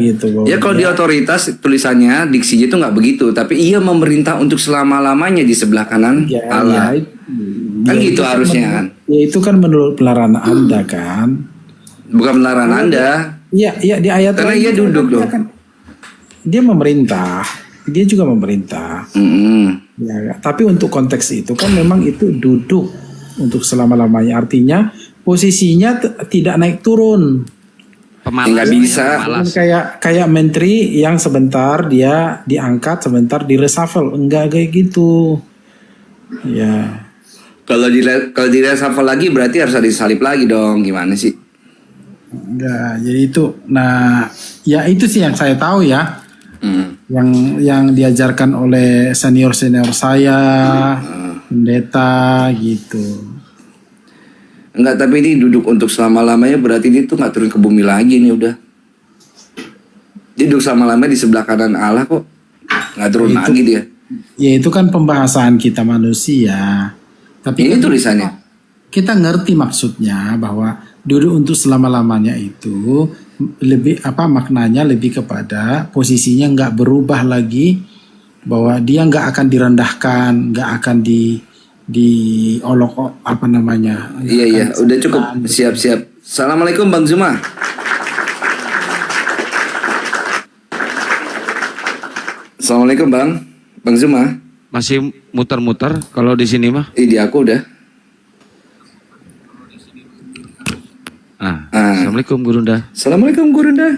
gitu. Ya kalau di otoritas tulisannya diksinya itu nggak begitu, tapi ia memerintah untuk selama-lamanya di sebelah kanan Allah. Kan ya, gitu harusnya kan. Ya itu kan menurut pelaran Anda kan. Bukan melarang Anda. Iya, di ayat karena ia duduk dong. Dia memerintah, dia juga memerintah. Ya, tapi untuk konteks itu kan memang itu duduk untuk selama-lamanya. Artinya posisinya tidak naik turun. Nggak bisa. Kayak menteri yang sebentar dia diangkat, sebentar di reshuffle. Enggak kayak gitu. Ya. Kalau di reshuffle lagi berarti harus disalib lagi dong. Gimana sih? Enggak, jadi itu. Nah, ya itu sih yang saya tahu ya. Yang diajarkan oleh senior saya, pendeta gitu. Enggak, tapi ini duduk untuk selama-lamanya berarti dia tuh nggak turun ke bumi lagi nih udah. Dia duduk selama-lamanya di sebelah kanan Allah kok. Nggak turun lagi dia. Ya itu kan pembahasan kita manusia. Tapi ini kan tulisannya. Kita ngerti maksudnya bahwa duduk untuk selama-lamanya itu lebih maknanya lebih kepada posisinya nggak berubah lagi, bahwa dia nggak akan direndahkan, nggak akan diolok Iya udah cukup, siap. Assalamualaikum Bang Zuma. Assalamualaikum Bang Zuma. Masih muter-muter kalau di sini mah. Di aku udah. Assalamualaikum Gurunda. Assalamualaikum Gurunda.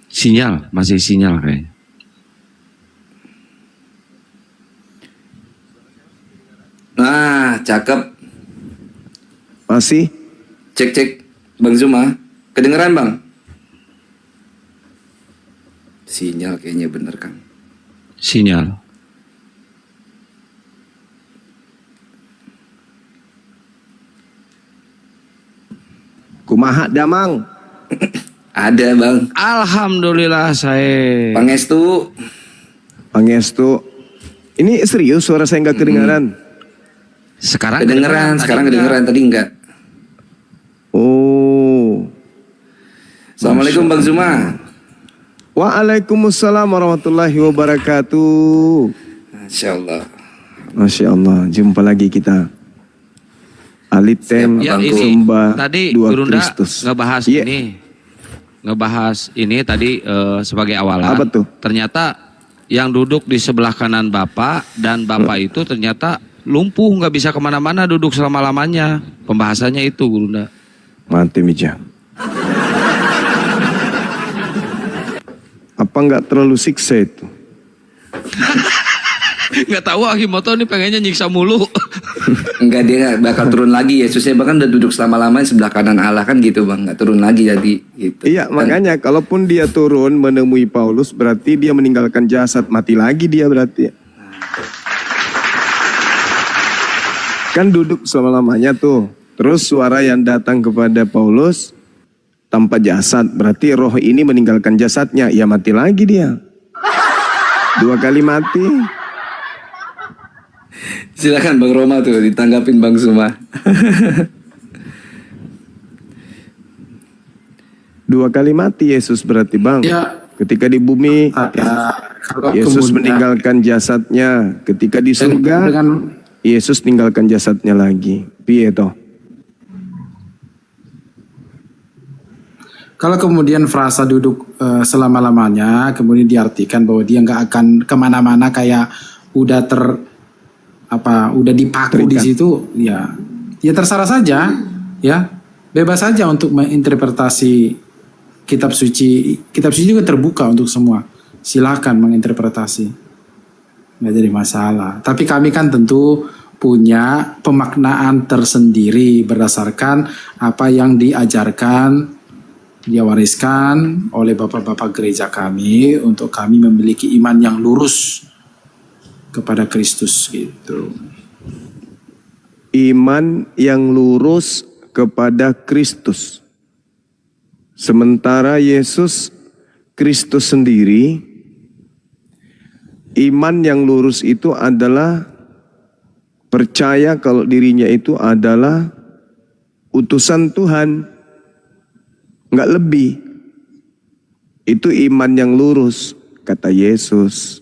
Sinyal, masih sinyal kayaknya. Nah, cakep. Masih? Cek Bang Zuma. Kedengeran Bang? Sinyal kayaknya bener kan. Sinyal. Kumaha damang? Ada Bang. Alhamdulillah saya. Pangestu. Ini serius suara saya nggak kedengaran? Sekarang kedengeran, tadi enggak. Oh. Assalamualaikum Bang Zuma. Waalaikumsalam warahmatullahi wabarakatuh. Masya Allah, jumpa lagi kita. Aliten Sumba tadi dua Gurunda Kristus. ngebahas ini tadi sebagai awalan. Apa tuh? Ternyata yang duduk di sebelah kanan Bapak dan Bapak itu ternyata lumpuh, nggak bisa kemana-mana, duduk selama-lamanya. Pembahasannya itu Gurunda. Mati Mija. Apa nggak terlalu siksa itu? Nggak tahu Akimoto ini pengennya nyiksa mulu. Enggak, dia nggak bakal turun lagi. Yesusnya bahkan udah duduk selama-lamanya sebelah kanan Allah kan gitu Bang, nggak turun lagi jadi gitu. Iya, makanya kalaupun dia turun menemui Paulus berarti dia meninggalkan jasad, mati lagi dia berarti. Kan duduk selama-lamanya tuh. Terus suara yang datang kepada Paulus tanpa jasad, berarti roh ini meninggalkan jasadnya, ya mati lagi dia. 2 kali mati. Silakan Bang Roma tuh ditanggapin Bang Zuma. 2 kali mati Yesus berarti Bang. Ya. Ketika di bumi Yesus meninggalkan jasadnya. Ketika di surga Yesus tinggalkan jasadnya lagi. Piye toh? Kalau kemudian frasa duduk selama-lamanya, kemudian diartikan bahwa dia nggak akan kemana-mana kayak udah udah dipaku di situ, ya terserah saja, ya bebas saja untuk menginterpretasi kitab suci. Kitab suci juga terbuka untuk semua, silakan menginterpretasi, nggak jadi masalah. Tapi kami kan tentu punya pemaknaan tersendiri berdasarkan apa yang diajarkan, dia wariskan oleh bapak-bapak gereja kami untuk kami memiliki iman yang lurus kepada Kristus gitu. Iman yang lurus kepada Kristus. Sementara Yesus Kristus sendiri, iman yang lurus itu adalah percaya kalau dirinya itu adalah utusan Tuhan, nggak lebih. Itu iman yang lurus, kata Yesus.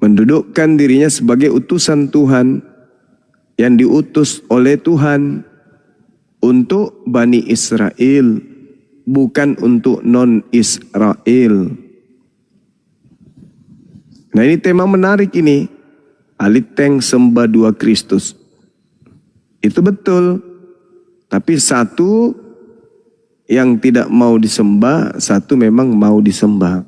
Mendudukkan dirinya sebagai utusan Tuhan yang diutus oleh Tuhan untuk Bani Israel, bukan untuk non-Israel. Nah, ini tema menarik ini. Aliteng sembah dua Kristus. Itu betul. Tapi satu yang tidak mau disembah, satu memang mau disembah.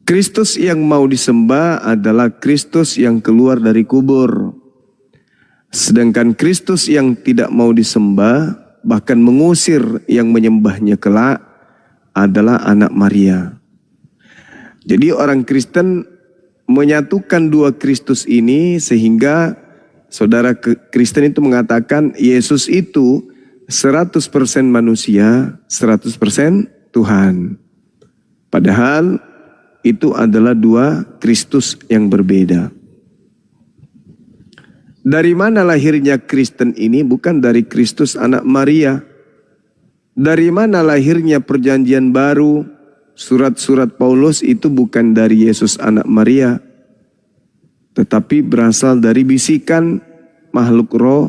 Kristus yang mau disembah adalah Kristus yang keluar dari kubur. Sedangkan Kristus yang tidak mau disembah, bahkan mengusir yang menyembahnya kelak, adalah anak Maria. Jadi orang Kristen menyatukan dua Kristus ini sehingga saudara Kristen itu mengatakan Yesus itu 100% manusia, 100% Tuhan. Padahal itu adalah dua Kristus yang berbeda. Dari mana lahirnya Kristen ini? Bukan dari Kristus anak Maria. Dari mana lahirnya perjanjian baru? Surat-surat Paulus itu bukan dari Yesus anak Maria, tetapi berasal dari bisikan makhluk roh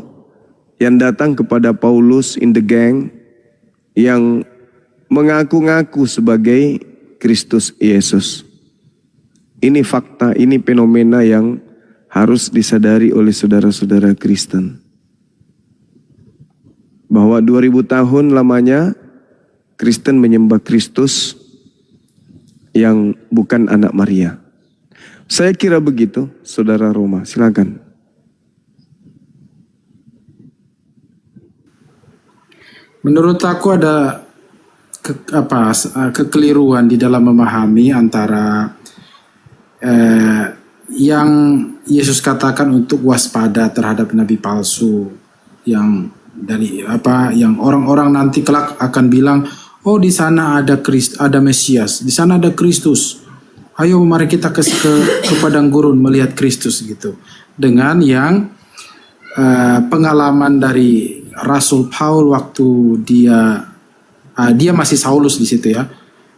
yang datang kepada Paulus in the gang, yang mengaku-ngaku sebagai Kristus Yesus. Ini fakta, ini fenomena yang harus disadari oleh saudara-saudara Kristen. Bahwa 2000 tahun lamanya Kristen menyembah Kristus yang bukan anak Maria. Saya kira begitu, saudara Roma, silakan. Menurut aku ada kekeliruan di dalam memahami antara yang Yesus katakan untuk waspada terhadap nabi palsu, yang dari yang orang-orang nanti kelak akan bilang, oh di sana ada Mesias, di sana ada Kristus. Ayo mari kita ke padang gurun melihat Kristus gitu. Dengan yang pengalaman dari Rasul Paul waktu dia masih Saulus di situ ya.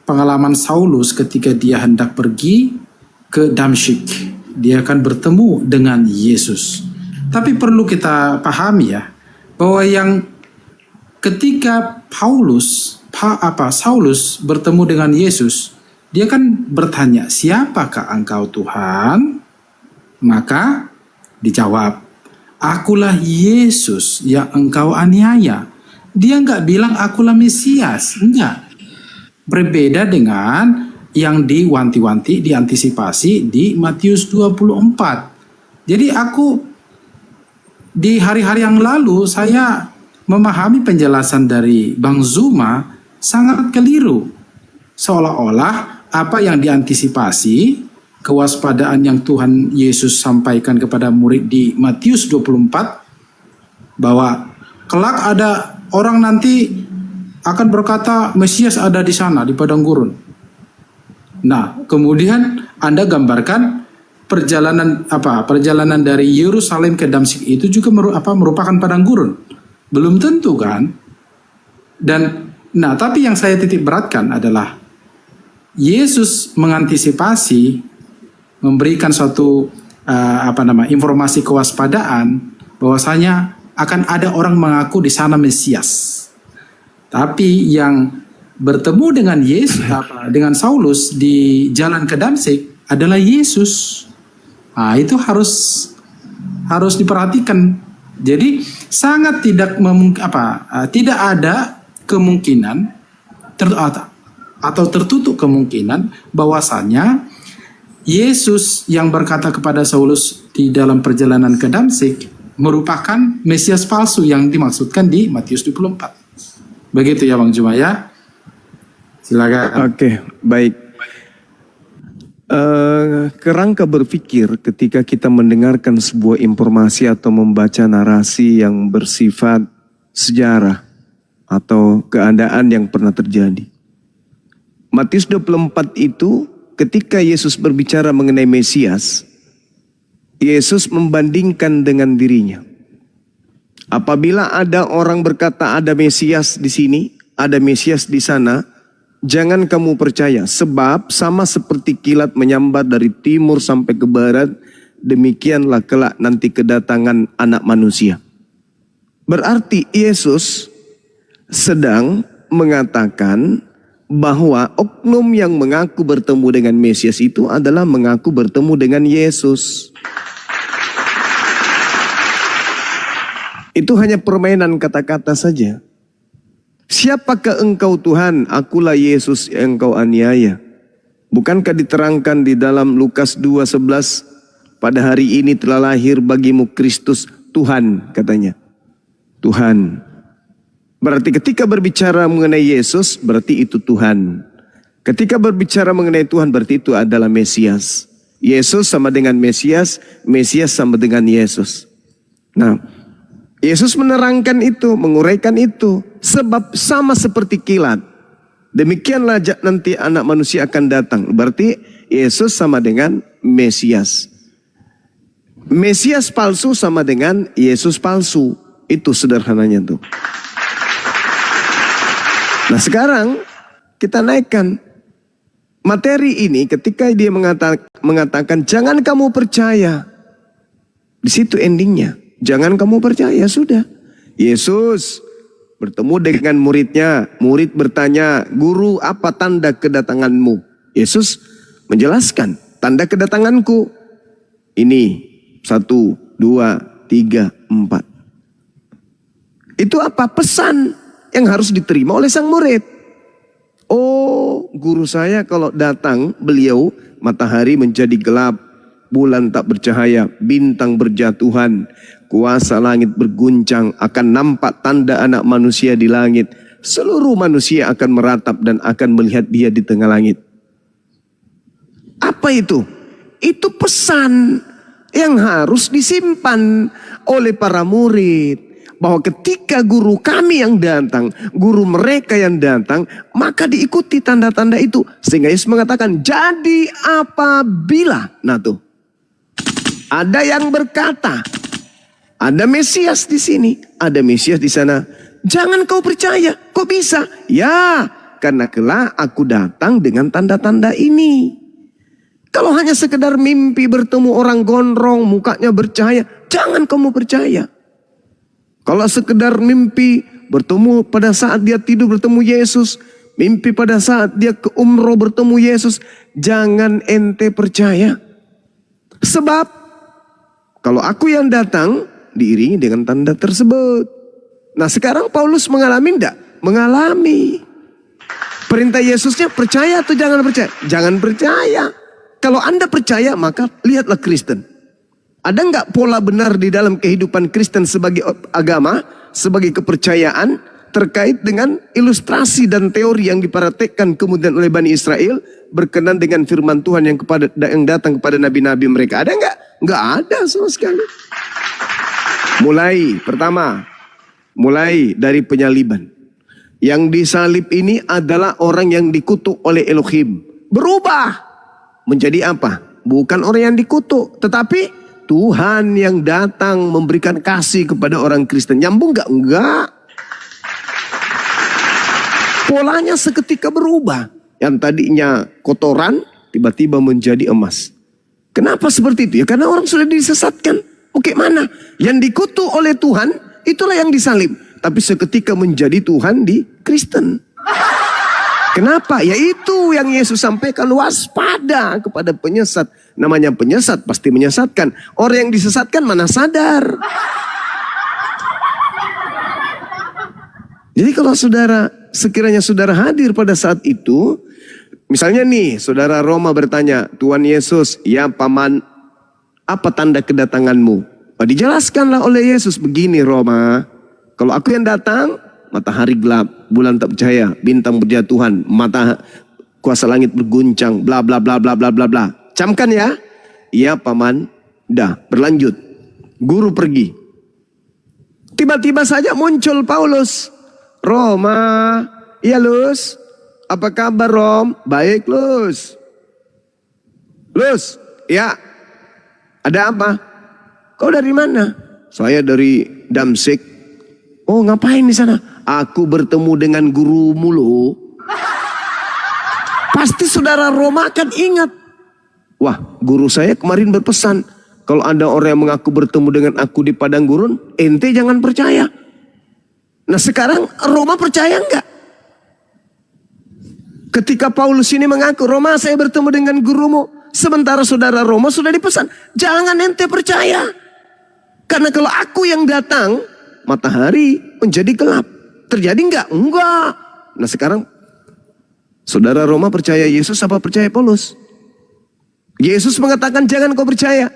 Pengalaman Saulus ketika dia hendak pergi ke Damsyik, dia akan bertemu dengan Yesus. Tapi perlu kita pahami ya, bahwa yang ketika Saulus bertemu dengan Yesus, dia kan bertanya, siapakah engkau Tuhan? Maka dijawab, akulah Yesus yang engkau aniaya. Dia nggak bilang akulah Mesias, enggak. Berbeda dengan yang diwanti-wanti, diantisipasi di Matius 24. Jadi aku di hari-hari yang lalu saya memahami penjelasan dari Bang Zuma sangat keliru. Seolah-olah apa yang diantisipasi, kewaspadaan yang Tuhan Yesus sampaikan kepada murid di Matius 24, bahwa kelak ada orang nanti akan berkata Mesias ada di sana di padang gurun. Nah, kemudian Anda gambarkan perjalanan dari Yerusalem ke Damsyik itu juga merupakan padang gurun. Belum tentu kan? Tapi yang saya titik beratkan adalah Yesus mengantisipasi, memberikan suatu informasi kewaspadaan bahwasanya akan ada orang mengaku di sana Mesias. Tapi yang bertemu dengan dengan Saulus di jalan ke Damsyik adalah Yesus. Nah, itu harus diperhatikan. Jadi sangat tidak ada kemungkinan atau tertutup kemungkinan bahwasanya Yesus yang berkata kepada Saulus di dalam perjalanan ke Damsyik merupakan Mesias palsu yang dimaksudkan di Matius 24. Begitu ya Bang Juma ya. Silakan. Oke, baik. Kerangka berpikir ketika kita mendengarkan sebuah informasi atau membaca narasi yang bersifat sejarah atau keadaan yang pernah terjadi. Matius 24 itu ketika Yesus berbicara mengenai Mesias, Yesus membandingkan dengan dirinya. Apabila ada orang berkata ada Mesias di sini, ada Mesias di sana, jangan kamu percaya, sebab sama seperti kilat menyambar dari timur sampai ke barat, demikianlah kelak nanti kedatangan Anak Manusia. Berarti Yesus sedang mengatakan bahwa oknum yang mengaku bertemu dengan Mesias itu adalah mengaku bertemu dengan Yesus. Itu hanya permainan kata-kata saja. Siapakah engkau Tuhan? Akulah Yesus yang engkau aniaya. Bukankah diterangkan di dalam Lukas 2:11, pada hari ini telah lahir bagimu Kristus Tuhan, katanya. Tuhan. Berarti ketika berbicara mengenai Yesus, berarti itu Tuhan. Ketika berbicara mengenai Tuhan, berarti itu adalah Mesias. Yesus sama dengan Mesias, Mesias sama dengan Yesus. Nah, Yesus menerangkan itu, menguraikan itu. Sebab sama seperti kilat. Demikianlah nanti Anak Manusia akan datang. Berarti Yesus sama dengan Mesias. Mesias palsu sama dengan Yesus palsu. Itu sederhananya tuh. Nah sekarang kita naikkan materi ini ketika dia mengatakan jangan kamu percaya. Di situ endingnya. Jangan kamu percaya, sudah. Yesus bertemu dengan muridnya. Murid bertanya, guru apa tanda kedatanganmu? Yesus menjelaskan, tanda kedatanganku. Ini, 1, 2, 3, 4. Itu apa? Pesan yang harus diterima oleh sang murid. Oh, guru saya kalau datang, beliau matahari menjadi gelap, bulan tak bercahaya, bintang berjatuhan, kuasa langit berguncang, akan nampak tanda Anak Manusia di langit. Seluruh manusia akan meratap dan akan melihat dia di tengah langit. Apa itu? Itu pesan yang harus disimpan oleh para murid. Bahwa ketika guru kami yang datang, guru mereka yang datang, maka diikuti tanda-tanda itu. Sehingga Yesus mengatakan, jadi apabila, nah tuh, ada yang berkata, ada Mesias di sini, ada Mesias di sana. Jangan kau percaya, kok bisa? Ya, karena kelak aku datang dengan tanda-tanda ini. Kalau hanya sekedar mimpi bertemu orang gondrong, mukanya bercahaya, jangan kamu percaya. Kalau sekedar mimpi bertemu pada saat dia tidur bertemu Yesus, mimpi pada saat dia ke umroh bertemu Yesus, jangan ente percaya. Sebab kalau aku yang datang diiringi dengan tanda tersebut. Nah sekarang Paulus mengalami enggak? Mengalami. Perintah Yesusnya percaya atau jangan percaya? Jangan percaya. Kalau Anda percaya maka lihatlah Kristen. Ada enggak pola benar di dalam kehidupan Kristen sebagai agama, sebagai kepercayaan terkait dengan ilustrasi dan teori yang dipraktekkan kemudian oleh Bani Israel berkenan dengan firman Tuhan yang datang kepada nabi-nabi mereka? Ada enggak? Enggak ada sama sekali. Mulai dari penyaliban. Yang disalib ini adalah orang yang dikutuk oleh Elohim. Berubah menjadi apa? Bukan orang yang dikutuk, tetapi Tuhan yang datang memberikan kasih kepada orang Kristen. Nyambung enggak? Enggak. Polanya seketika berubah. Yang tadinya kotoran tiba-tiba menjadi emas. Kenapa seperti itu? Ya karena orang sudah disesatkan. Oke, mana? Yang dikutuk oleh Tuhan itulah yang disalib. Tapi seketika menjadi Tuhan di Kristen. Kenapa? Ya itu yang Yesus sampaikan, waspada kepada penyesat. Namanya penyesat pasti menyesatkan. Orang yang disesatkan mana sadar. Jadi kalau sekiranya saudara hadir pada saat itu, misalnya nih saudara Roma bertanya, Tuhan Yesus, ya paman, apa tanda kedatanganmu? Dijelaskanlah oleh Yesus, begini Roma, kalau aku yang datang, matahari gelap, bulan tak bercahaya, bintang berjatuhan, kuasa langit berguncang, bla bla bla bla bla bla bla. Camkan ya. Iya paman. Dah, berlanjut. Guru pergi. Tiba-tiba saja muncul Paulus. Roma, iya Lus. Apa kabar Rom? Baik Lus. Lus, ya, ada apa? Kau dari mana? Saya dari Damsik. Oh, ngapain di sana? Aku bertemu dengan gurumu loh. Pasti saudara Roma akan ingat. Wah, guru saya kemarin berpesan, kalau ada orang yang mengaku bertemu dengan aku di padang gurun, ente jangan percaya. Nah sekarang Roma percaya enggak? Ketika Paulus ini mengaku, Roma saya bertemu dengan gurumu. Sementara saudara Roma sudah dipesan, jangan ente percaya. Karena kalau aku yang datang, matahari menjadi gelap. Terjadi enggak? Enggak. Nah sekarang, saudara Roma percaya Yesus apa percaya Paulus? Yesus mengatakan jangan kau percaya.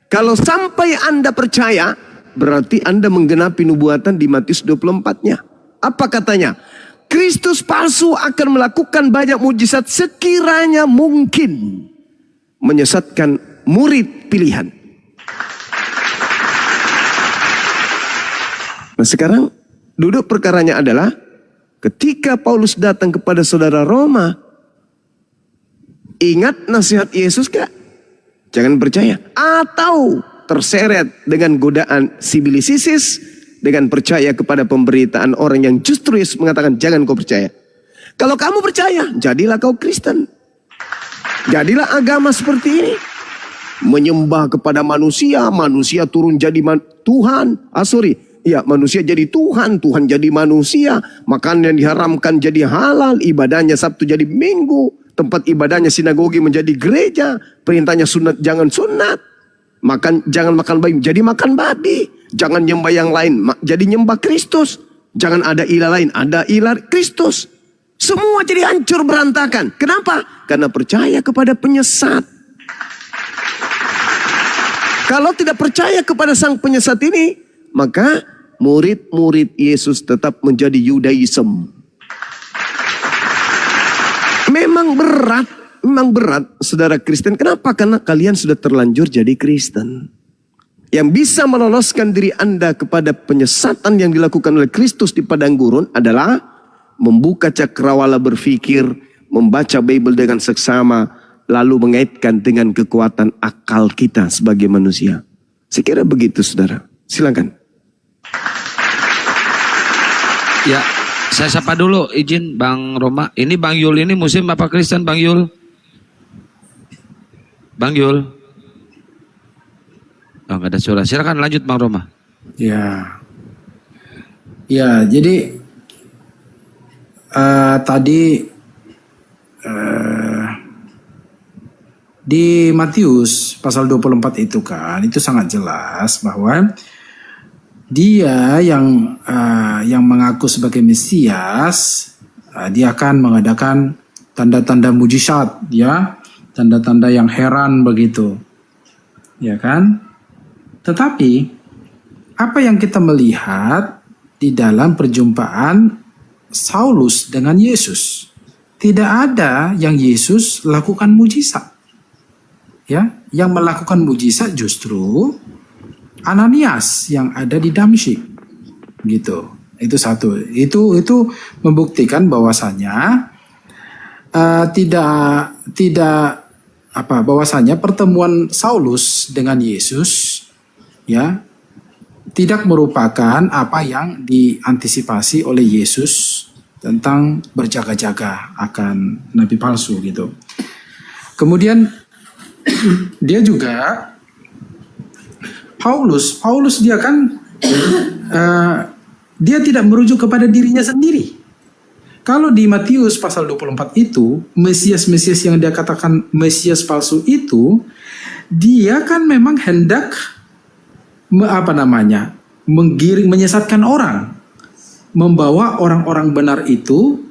Kalau sampai Anda percaya, berarti Anda menggenapi nubuatan di Matius 24-nya. Apa katanya? Kristus palsu akan melakukan banyak mujizat sekiranya mungkin menyesatkan murid pilihan. Nah sekarang duduk perkaranya adalah ketika Paulus datang kepada saudara Roma, ingat nasihat Yesus gak? Jangan percaya. Atau terseret dengan godaan sibilisisis, dengan percaya kepada pemberitaan orang yang justru Yesus mengatakan jangan kau percaya. Kalau kamu percaya, jadilah kau Kristen. Jadilah agama seperti ini. Menyembah kepada manusia, manusia turun jadi Tuhan. Manusia jadi Tuhan, Tuhan jadi manusia. Makanan yang diharamkan jadi halal, ibadahnya Sabtu jadi Minggu. Tempat ibadahnya sinagogi menjadi gereja. Perintahnya sunat jangan sunat. Jangan makan babi jadi makan babi. Jangan nyembah yang lain jadi nyembah Kristus. Jangan ada ilah lain, ada ilah Kristus. Semua jadi hancur berantakan. Kenapa? Karena percaya kepada penyesat. Kalau tidak percaya kepada sang penyesat ini, maka murid-murid Yesus tetap menjadi Yudaism. Memang berat, saudara Kristen. Kenapa? Karena kalian sudah terlanjur jadi Kristen. Yang bisa meloloskan diri Anda kepada penyesatan yang dilakukan oleh Kristus di padang gurun adalah membuka cakrawala berpikir, membaca Bible dengan seksama, lalu mengaitkan dengan kekuatan akal kita sebagai manusia. Saya kira begitu, saudara. Silakan. Ya, saya sapa dulu, izin Bang Roma. Ini Bang Yul ini Muslim apa Kristen, Bang Yul? Bang Yul. Oh, nggak ada suara. Silakan lanjut Bang Roma. Ya, jadi tadi di Matius pasal 24 itu kan, itu sangat jelas bahwa dia yang mengaku sebagai Mesias, dia akan mengadakan tanda-tanda mujizat, ya, tanda-tanda yang heran begitu, ya kan? Tetapi apa yang kita melihat di dalam perjumpaan Saulus dengan Yesus, tidak ada yang Yesus lakukan mujizat. Ya, yang melakukan mujizat justru Ananias yang ada di Damsyik. Gitu. Itu satu. Itu membuktikan bahwasanya bahwasanya pertemuan Saulus dengan Yesus, ya, tidak merupakan apa yang diantisipasi oleh Yesus tentang berjaga-jaga akan nabi palsu gitu. Kemudian dia juga Paulus dia kan dia tidak merujuk kepada dirinya sendiri. Kalau di Matius pasal 24 itu, Mesias yang dia katakan Mesias palsu itu, dia kan memang hendak menyesatkan orang, membawa orang-orang benar itu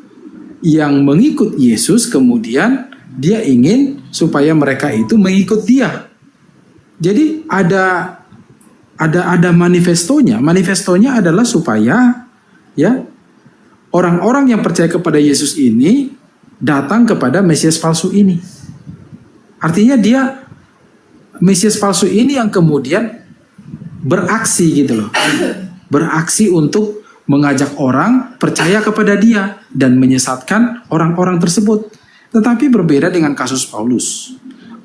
yang mengikut Yesus, kemudian dia ingin supaya mereka itu mengikut dia. Jadi ada manifestonya. Manifestonya adalah supaya, ya, orang-orang yang percaya kepada Yesus ini datang kepada Mesias palsu ini. Artinya dia Mesias palsu ini yang kemudian beraksi gitu loh. Beraksi untuk mengajak orang percaya kepada dia dan menyesatkan orang-orang tersebut. Tetapi berbeda dengan kasus Paulus.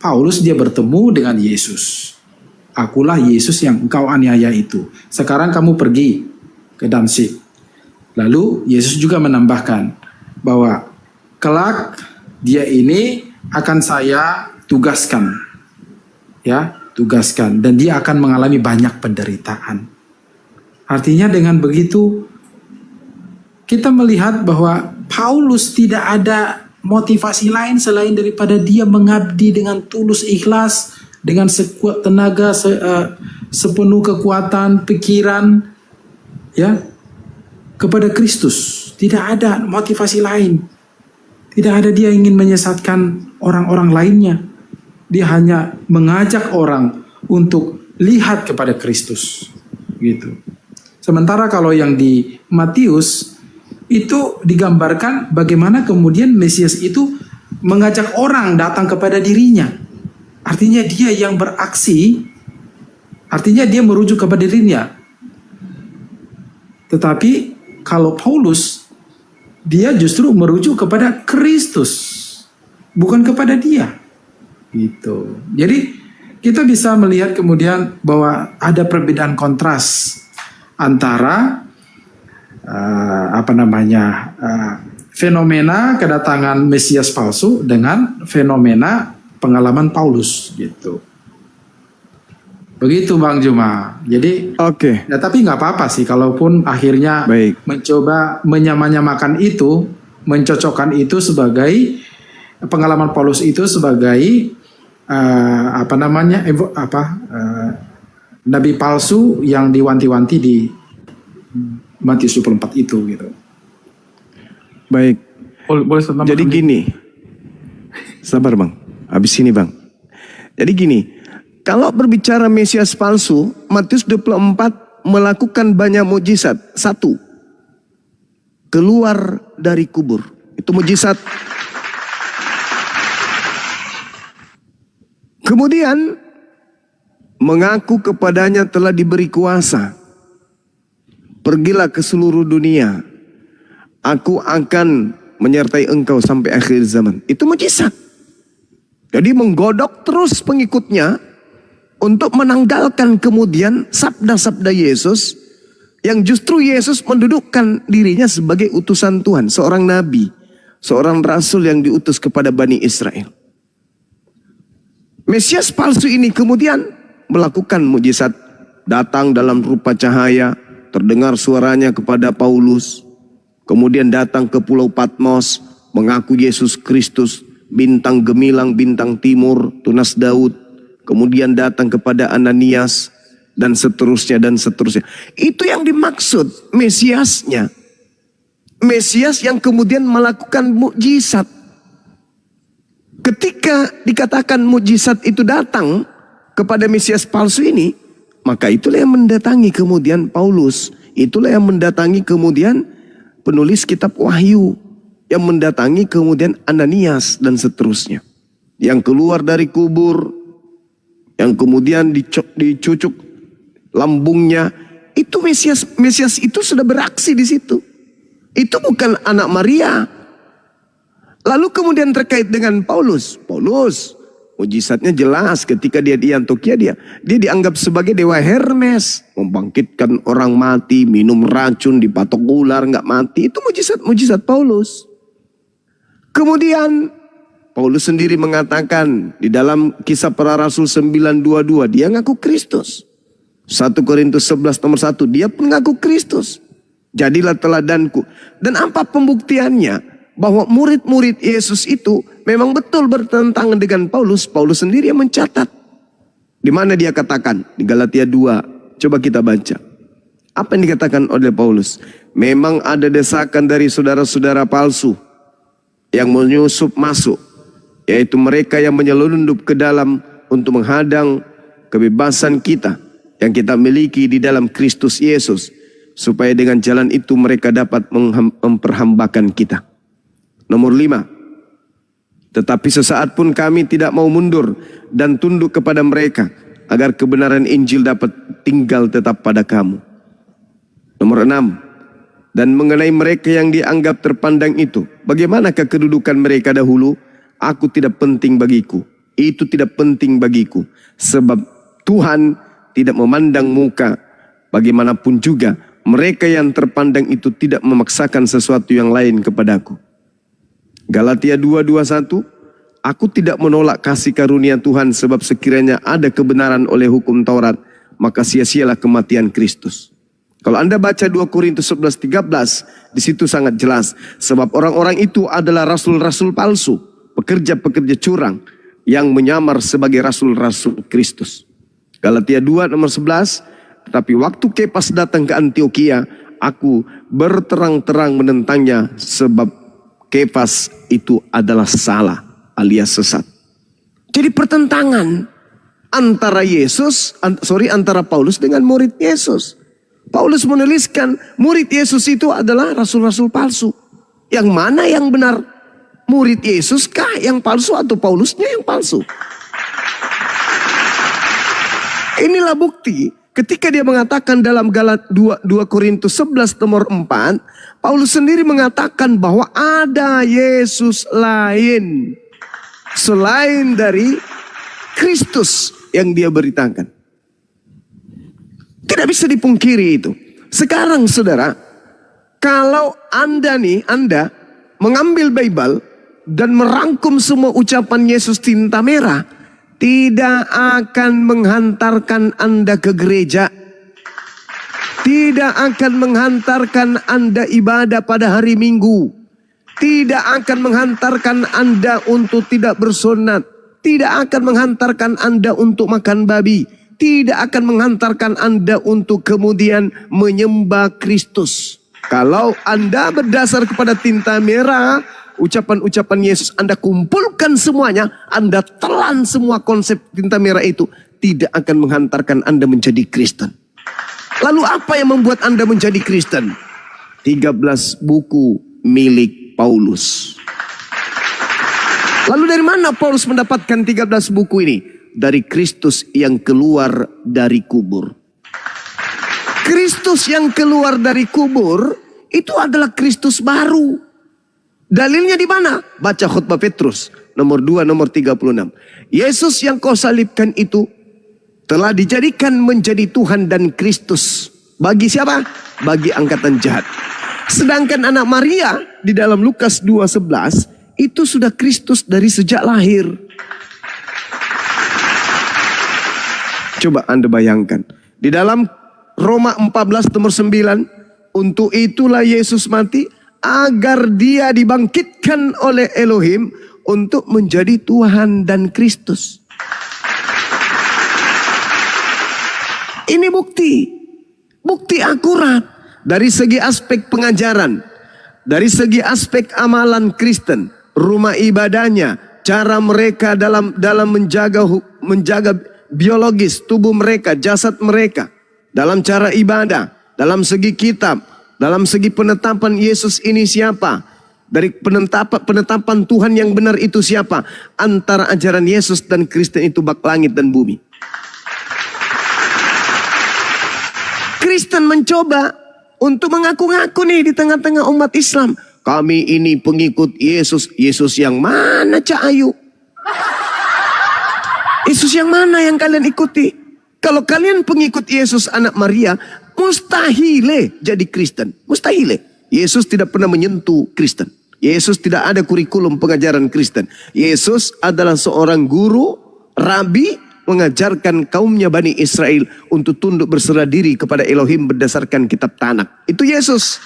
Paulus dia bertemu dengan Yesus. Akulah Yesus yang engkau aniaya itu. Sekarang kamu pergi ke Damsyik. Lalu Yesus juga menambahkan bahwa kelak dia ini akan saya tugaskan. Ya, tugaskan. Dan dia akan mengalami banyak penderitaan. Artinya dengan begitu kita melihat bahwa Paulus tidak ada motivasi lain selain daripada dia mengabdi dengan tulus ikhlas, dengan sekuat tenaga, sepenuh kekuatan, pikiran, ya, kepada Kristus. Tidak ada motivasi lain. Tidak ada dia ingin menyesatkan orang-orang lainnya. Dia hanya mengajak orang untuk lihat kepada Kristus. Gitu. Sementara kalau yang di Matius itu digambarkan bagaimana kemudian Mesias itu mengajak orang datang kepada dirinya. Artinya dia yang beraksi, artinya dia merujuk kepada dirinya. Tetapi kalau Paulus, dia justru merujuk kepada Kristus, bukan kepada dia. Gitu. Jadi kita bisa melihat kemudian bahwa ada perbedaan kontras antara fenomena kedatangan Mesias palsu dengan fenomena pengalaman Paulus gitu. Begitu Bang Juma. Jadi Oke. ya, tapi nggak apa-apa sih kalaupun akhirnya Baik. mencoba menyamakan itu, mencocokkan itu sebagai pengalaman Paulus itu sebagai nabi palsu yang diwanti-wanti di Matius 24 itu gitu. Baik. Boleh tambahkan? Jadi gini. Sabar Bang. Habis ini Bang. Jadi gini. Kalau berbicara Mesias palsu, Matius 24 melakukan banyak mukjizat. 1. Keluar dari kubur. Itu mukjizat. Kemudian mengaku kepadanya telah diberi kuasa. Pergilah ke seluruh dunia. Aku akan menyertai engkau sampai akhir zaman. Itu mukjizat. Jadi menggodok terus pengikutnya untuk menanggalkan kemudian sabda-sabda Yesus yang justru Yesus mendudukkan dirinya sebagai utusan Tuhan, seorang nabi, seorang rasul yang diutus kepada Bani Israel. Mesias palsu ini kemudian melakukan mukjizat, datang dalam rupa cahaya, terdengar suaranya kepada Paulus, kemudian datang ke Pulau Patmos, mengaku Yesus Kristus, bintang gemilang, bintang timur, tunas Daud, kemudian datang kepada Ananias, dan seterusnya, dan seterusnya. Itu yang dimaksud Mesiasnya. Mesias yang kemudian melakukan mukjizat. Ketika dikatakan mukjizat itu datang kepada Mesias palsu ini, maka itulah yang mendatangi kemudian Paulus. Itulah yang mendatangi kemudian penulis kitab Wahyu. Yang mendatangi kemudian Ananias dan seterusnya. Yang keluar dari kubur. Yang kemudian dicucuk lambungnya. Itu Mesias. Mesias itu sudah beraksi di situ. Itu bukan anak Maria. Lalu kemudian terkait dengan Paulus. Paulus, mujizatnya jelas ketika dia di Antioquia, dia dianggap sebagai dewa Hermes. Membangkitkan orang mati, minum racun, dipatok ular, nggak mati. Itu mujizat Paulus. Kemudian Paulus sendiri mengatakan di dalam Kisah Para Rasul 9:22, dia ngaku Kristus. 1 Korintus 11 nomor 1, dia pun ngaku Kristus. Jadilah teladanku. Dan apa pembuktiannya? Bahwa murid-murid Yesus itu memang betul bertentangan dengan Paulus. Paulus sendiri yang mencatat. Di mana dia katakan? Di Galatia 2. Coba kita baca. Apa yang dikatakan oleh Paulus? Memang ada desakan dari saudara-saudara palsu yang menyusup masuk. Yaitu mereka yang menyelundup ke dalam untuk menghadang kebebasan kita yang kita miliki di dalam Kristus Yesus. Supaya dengan jalan itu mereka dapat memperhambakan kita. Nomor 5. Tetapi sesaat pun kami tidak mau mundur dan tunduk kepada mereka, agar kebenaran Injil dapat tinggal tetap pada kamu. Nomor 6. Dan mengenai mereka yang dianggap terpandang itu, bagaimanakah kedudukan mereka dahulu? Aku tidak penting bagiku. Itu tidak penting bagiku. Sebab Tuhan tidak memandang muka. Bagaimanapun juga mereka yang terpandang itu tidak memaksakan sesuatu yang lain kepadaku. Galatia 2:21, aku tidak menolak kasih karunia Tuhan, sebab sekiranya ada kebenaran oleh hukum Taurat, maka sia-sialah kematian Kristus. Kalau Anda baca 2 Korintus 11:13, di situ sangat jelas. Sebab orang-orang itu adalah rasul-rasul palsu, pekerja-pekerja curang, yang menyamar sebagai rasul-rasul Kristus. Galatia 2:11, tetapi waktu Kepas datang ke Antiokhia, aku berterang-terang menentangnya, sebab Kepas itu adalah salah alias sesat. Jadi pertentangan antara antara Paulus dengan murid Yesus. Paulus menuliskan murid Yesus itu adalah rasul-rasul palsu. Yang mana yang benar? Murid Yesus kah yang palsu atau Paulusnya yang palsu? Inilah bukti ketika dia mengatakan dalam 2 Korintus 11 nomor 4, Paulus sendiri mengatakan bahwa ada Yesus lain selain dari Kristus yang dia beritakan. Tidak bisa dipungkiri itu. Sekarang saudara, kalau Anda mengambil Bible dan merangkum semua ucapan Yesus tinta merah, tidak akan menghantarkan Anda ke gereja. Tidak akan menghantarkan Anda ibadah pada hari Minggu. Tidak akan menghantarkan Anda untuk tidak bersunat. Tidak akan menghantarkan Anda untuk makan babi. Tidak akan menghantarkan Anda untuk kemudian menyembah Kristus. Kalau Anda berdasar kepada tinta merah, ucapan-ucapan Yesus Anda kumpulkan semuanya, Anda telan semua konsep tinta merah itu, tidak akan menghantarkan Anda menjadi Kristen. Lalu apa yang membuat Anda menjadi Kristen? 13 buku milik Paulus. Lalu dari mana Paulus mendapatkan 13 buku ini? Dari Kristus yang keluar dari kubur. Kristus yang keluar dari kubur itu adalah Kristus baru. Dalilnya di mana? Baca khutbah Petrus nomor 2 nomor 36. Yesus yang kau salibkan itu telah dijadikan menjadi Tuhan dan Kristus. Bagi siapa? Bagi angkatan jahat. Sedangkan anak Maria di dalam Lukas 2:11 itu sudah Kristus dari sejak lahir. Coba Anda bayangkan. Di dalam Roma 14 nomor 9. Untuk itulah Yesus mati, agar dia dibangkitkan oleh Elohim untuk menjadi Tuhan dan Kristus. Ini bukti. Bukti akurat. Dari segi aspek pengajaran. Dari segi aspek amalan Kristen. Rumah ibadahnya. Cara mereka dalam menjaga biologis tubuh mereka, jasad mereka. Dalam cara ibadah. Dalam segi kitab. Dalam segi penetapan Yesus ini siapa. Dari penetapan Tuhan yang benar itu siapa. Antara ajaran Yesus dan Kristen itu bak langit dan bumi. Kristen mencoba untuk mengaku-ngaku nih di tengah-tengah umat Islam. Kami ini pengikut Yesus. Yesus yang mana Cak Ayu? Yesus yang mana yang kalian ikuti? Kalau kalian pengikut Yesus anak Maria, mustahil jadi Kristen. Mustahil. Yesus tidak pernah menyentuh Kristen. Yesus tidak ada kurikulum pengajaran Kristen. Yesus adalah seorang guru, rabi, mengajarkan kaumnya Bani Israel untuk tunduk berserah diri kepada Elohim berdasarkan kitab Tanakh. Itu Yesus.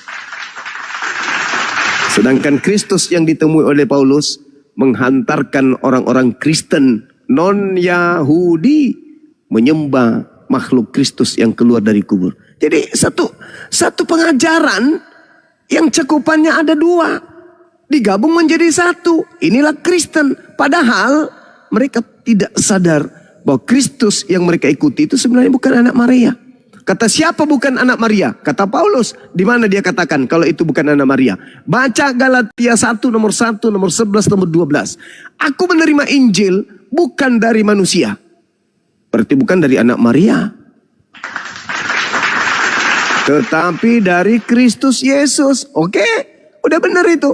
Sedangkan Kristus yang ditemui oleh Paulus menghantarkan orang-orang Kristen non-Yahudi menyembah makhluk Kristus yang keluar dari kubur. Jadi satu pengajaran yang cakupannya ada dua. Digabung menjadi satu. Inilah Kristen. Padahal mereka tidak sadar bahwa Kristus yang mereka ikuti itu sebenarnya bukan anak Maria. Kata siapa bukan anak Maria? Kata Paulus. Di mana dia katakan kalau itu bukan anak Maria? Baca Galatia 1 nomor 1, nomor 11, nomor 12. Aku menerima Injil bukan dari manusia. Berarti bukan dari anak Maria. Tetapi dari Kristus Yesus. Oke, udah benar itu.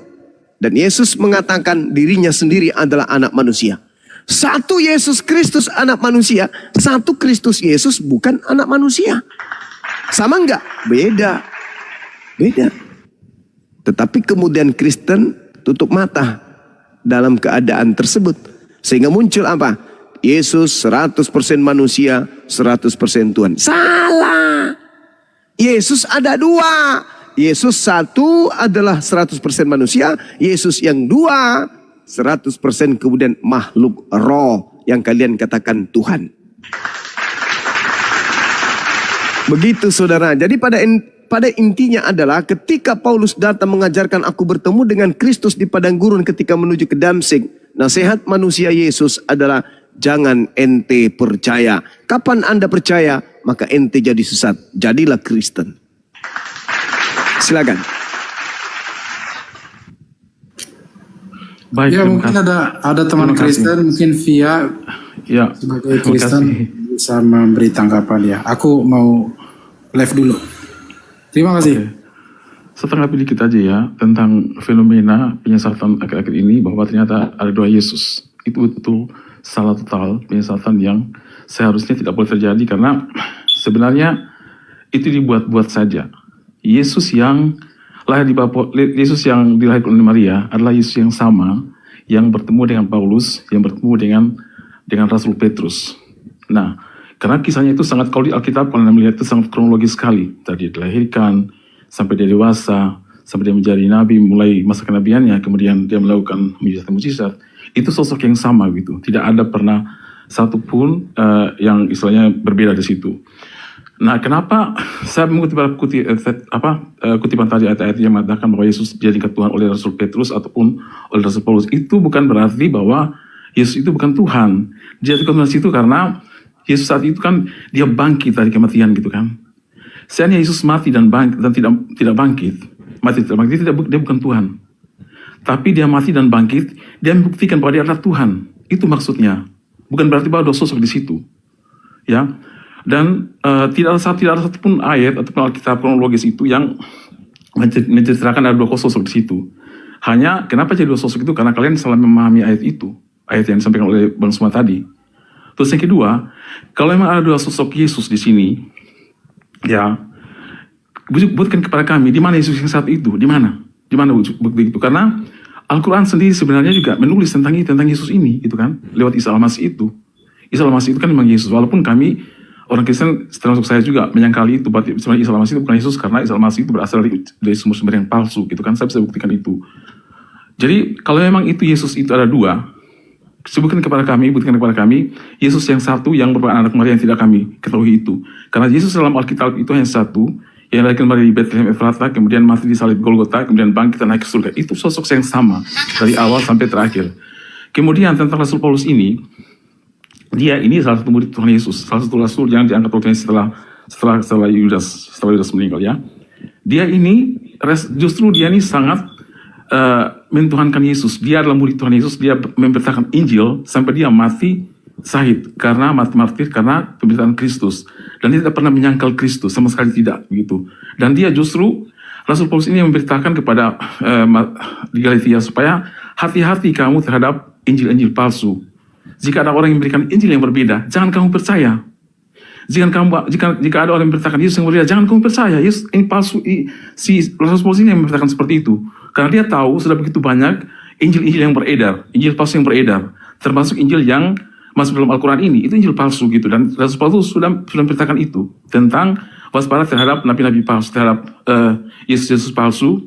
Dan Yesus mengatakan dirinya sendiri adalah anak manusia. Satu Yesus Kristus anak manusia, satu Kristus Yesus bukan anak manusia. Sama enggak? Beda. Beda. Tetapi kemudian Kristen tutup mata dalam keadaan tersebut. Sehingga muncul apa? Yesus 100% manusia, 100% Tuhan. Salah. Yesus ada dua. Yesus satu adalah 100% manusia. Yesus yang dua 100% kemudian makhluk roh yang kalian katakan Tuhan. Begitu saudara. Jadi pada intinya adalah ketika Paulus datang mengajarkan aku bertemu dengan Kristus di padang gurun ketika menuju ke Damsik. Nasihat manusia Yesus adalah jangan ente percaya. Kapan Anda percaya maka ente jadi sesat. Jadilah Kristen. Silakan. Baik, Ya terima mungkin kasih. ada teman Terima kasih. Kristen mungkin via Ya, sebagai terima Kristen kasih. bisa memberi tanggapan ya. Aku mau live dulu. Terima kasih. Oke. Setengah sedikit aja ya tentang fenomena penyesatan akhir-akhir ini bahwa ternyata ada dua Yesus. Itu betul salah total, penyesatan yang seharusnya tidak boleh terjadi karena sebenarnya itu dibuat-buat saja. Yesus yang Yesus yang dilahirkan oleh Maria adalah Yesus yang sama yang bertemu dengan Paulus, yang bertemu dengan Rasul Petrus. Nah, karena kisahnya itu sangat, kalau di Alkitab kalau Anda melihat itu sangat kronologis sekali. Tadi dilahirkan, sampai dia dewasa, sampai dia menjadi nabi, mulai masa kenabiannya, kemudian dia melakukan mujizat-mujizat. Itu sosok yang sama gitu. Tidak ada pernah satupun yang istilahnya berbeda di situ. Nah, kenapa saya mengutip kutipan tadi ayat-ayat yang mengatakan bahwa Yesus dijadikan Tuhan oleh Rasul Petrus ataupun oleh Rasul Paulus, itu bukan berarti bahwa Yesus itu bukan Tuhan. Dijadikan Tuhan itu karena Yesus saat itu kan dia bangkit dari kematian gitu kan. Seandainya Yesus mati dan bangkit dan tidak bangkit, dia bukan Tuhan. Tapi dia mati dan bangkit, dia membuktikan bahwa dia adalah Tuhan. Itu maksudnya. Bukan berarti bahwa ada sosok di situ. Ya. Dan tidak ada satupun ayat ataupun Alkitab kronologis itu yang menceritakan ada dua sosok di situ. Hanya kenapa jadi dua sosok itu? Karena kalian salah memahami ayat itu. Ayat yang disampaikan oleh Bang Suma tadi. Terus yang kedua, kalau memang ada dua sosok Yesus di sini, ya, buatkan kepada kami, di mana Yesus yang satu itu? Di mana? Di mana bukti itu? Karena Al-Quran sendiri sebenarnya juga menulis tentang Yesus ini, gitu kan? Lewat Isa Al-Masih itu. Isa Al-Masih itu kan memang Yesus. Walaupun kami, orang Kristen, termasuk saya juga, menyangkali itu, berarti sebenarnya Isa Al-Masih itu bukan Yesus, karena Isa Al-Masih itu berasal dari sumber-sumber yang palsu, gitu kan? Saya bisa buktikan itu. Jadi, kalau memang itu Yesus itu ada dua, buktikan kepada kami, Yesus yang satu yang merupakan anak Maria yang tidak kami ketahui itu. Karena Yesus dalam Alkitab itu hanya satu, yang lahir kembali di Bethlehem Efrata, kemudian mati di salib Golgota, kemudian bangkit dan naik ke surga. Itu sosok yang sama dari awal sampai terakhir. Kemudian tentang Rasul Paulus ini, dia ini salah satu murid Tuhan Yesus, salah satu rasul yang diangkat oleh Tuhan setelah Yudas meninggal ya. Dia ini justru dia ini sangat mentuhankan Yesus. Dia adalah murid Tuhan Yesus. Dia memberitakan Injil sampai dia mati syahid karena mati martir karena pemberitaan Kristus. Dan dia tidak pernah menyangkal Kristus, sama sekali tidak begitu. Dan dia justru Rasul Paulus ini memberitakan kepada di Galatia supaya hati-hati kamu terhadap Injil-Injil palsu. Jika ada orang yang memberikan Injil yang berbeda, jangan kamu percaya. Jika ada orang yang memberitakan Yesus yang berbeda, jangan kamu percaya. Yesus ini palsu. Si Rasul Paulus ini yang memberitakan seperti itu. Karena dia tahu sudah begitu banyak Injil-Injil yang beredar, Injil palsu yang beredar, termasuk Injil yang masuk dalam Al-Quran ini, itu Injil palsu gitu. Dan Rasul Paulus sudah memberitakan itu tentang waspada terhadap nabi-nabi palsu, terhadap Yesus palsu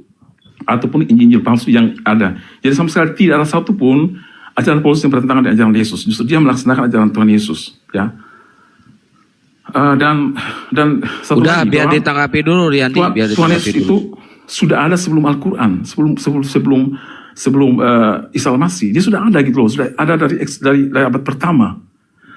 ataupun Injil palsu yang ada. Jadi sama sekali tidak ada satupun ajaran Paulus yang bertentangan dengan ajaran Yesus. Justru dia melaksanakan ajaran Tuhan Yesus, ya. Dan satu Udah lagi, biar bahwa ditanggapi dulu Riyandi, biar Tuhan ditanggapi Yesus dulu. itu sudah ada sebelum Al-Quran, sebelum Isa Al-Masih, dia sudah ada gitu loh, sudah ada dari abad pertama.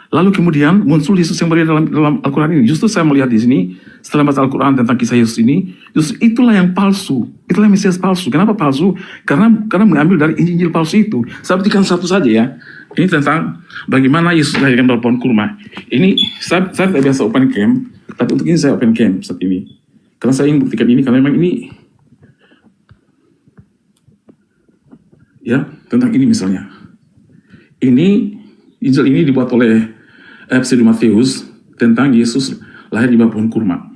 Lalu kemudian muncul Yesus yang berbeda dalam Al-Quran ini. Justru saya melihat di sini setelah baca Al-Quran tentang kisah Yesus ini, justru itulah yang palsu, itulah Mesias palsu. Kenapa palsu? Karena mengambil dari Injil palsu itu. Saya buktikan satu saja ya. Ini tentang bagaimana Yesus dilahirkan dalam pohon kurma. Ini saya tidak biasa open camp, tapi untuk ini saya open camp saat ini. Karena saya ingin buktikan ini, karena memang ini ya tentang ini misalnya. Ini Injil ini dibuat oleh Pseudo Matius tentang Yesus lahir di bawah pohon kurma.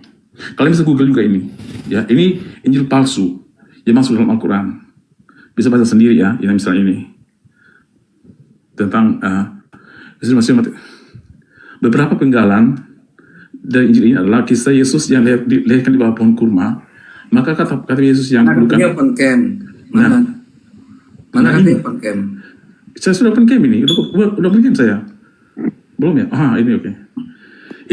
Kalian bisa Google juga ini. Ya, ini Injil palsu yang masuk dalam Al-Quran. Bisa baca sendiri ya, ini misalnya ini tentang beberapa penggalan dari Injil ini adalah kisah Yesus yang dilahirkan di bawah pohon kurma. Maka kata Yesus yang bukan. Open camp. Mana katanya open camp? Saya sudah open camp ini, udah open camp saya. Belum ya? Ini oke.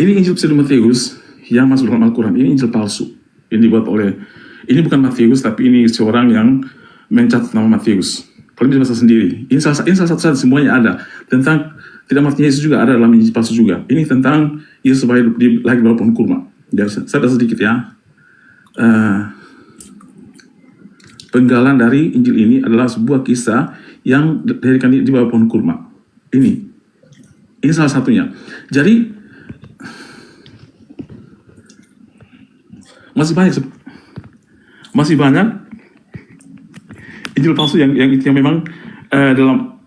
Ini Injil Pseudo Matius yang masuk dalam Al-Quran. Ini Injil palsu. Ini dibuat oleh, ini bukan Matius, tapi ini seorang yang mencatat nama Matius. Kalian bisa baca sendiri. Ini salah satu saja, semuanya ada. Tentang tidak matinya Yesus juga ada dalam Injil palsu juga. Ini tentang Yesus lahir di bawah pohon kurma. Saya ada sedikit ya. Penggalan dari Injil ini adalah sebuah kisah yang dilahirkan di bawah pohon kurma. Ini salah satunya. Jadi masih banyak Injil palsu yang memang dalam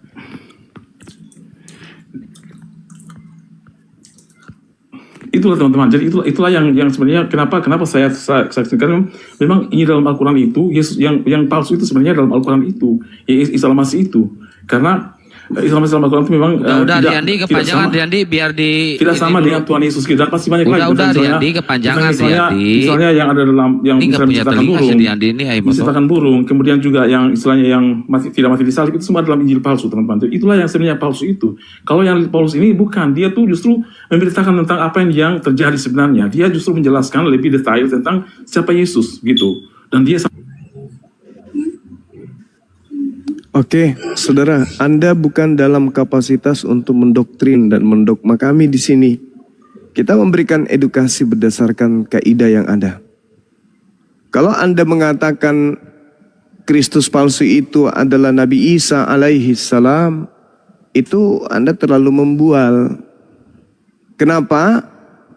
itulah teman-teman. Jadi itulah yang sebenarnya kenapa saya saksikan memang ini dalam Al-Quran itu Yesus yang palsu itu sebenarnya dalam Al-Quran itu Isa Al-Masih itu, karena Isa Al-Masih dalam Al-Quran itu memang udah Riyandi kepanjangan Riyandi biar di tidak sama dengan Tuhan Yesus kita, pasti banyak lagi. Udah Riyandi kepanjangan Riyandi. Misalnya yang ada dalam yang ini nggak punya menciptakan telinga burung, si Riyandi ini menciptakan burung, kemudian juga yang istilahnya yang tidak mati disalib itu semua dalam Injil palsu teman-teman. Itulah yang sebenarnya palsu itu. Kalau yang palsu ini bukan, dia tuh justru memberitakan tentang apa yang terjadi sebenarnya. Dia justru menjelaskan lebih detail tentang siapa Yesus gitu. Dan dia Oke, saudara, Anda bukan dalam kapasitas untuk mendoktrin dan mendogma kami di sini. Kita memberikan edukasi berdasarkan kaidah yang ada. Kalau Anda mengatakan Kristus palsu itu adalah Nabi Isa alaihi salam, itu Anda terlalu membual. Kenapa?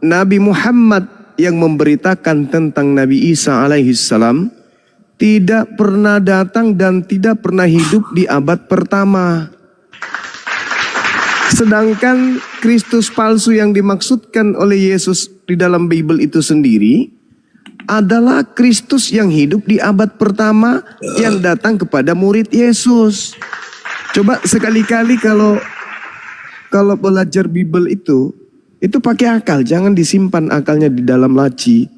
Nabi Muhammad yang memberitakan tentang Nabi Isa alaihi salam tidak pernah datang dan tidak pernah hidup di abad pertama. Sedangkan Kristus palsu yang dimaksudkan oleh Yesus di dalam Bible itu sendiri adalah Kristus yang hidup di abad pertama yang datang kepada murid Yesus. Coba sekali-kali kalau belajar Bible itu pakai akal, jangan disimpan akalnya di dalam laci.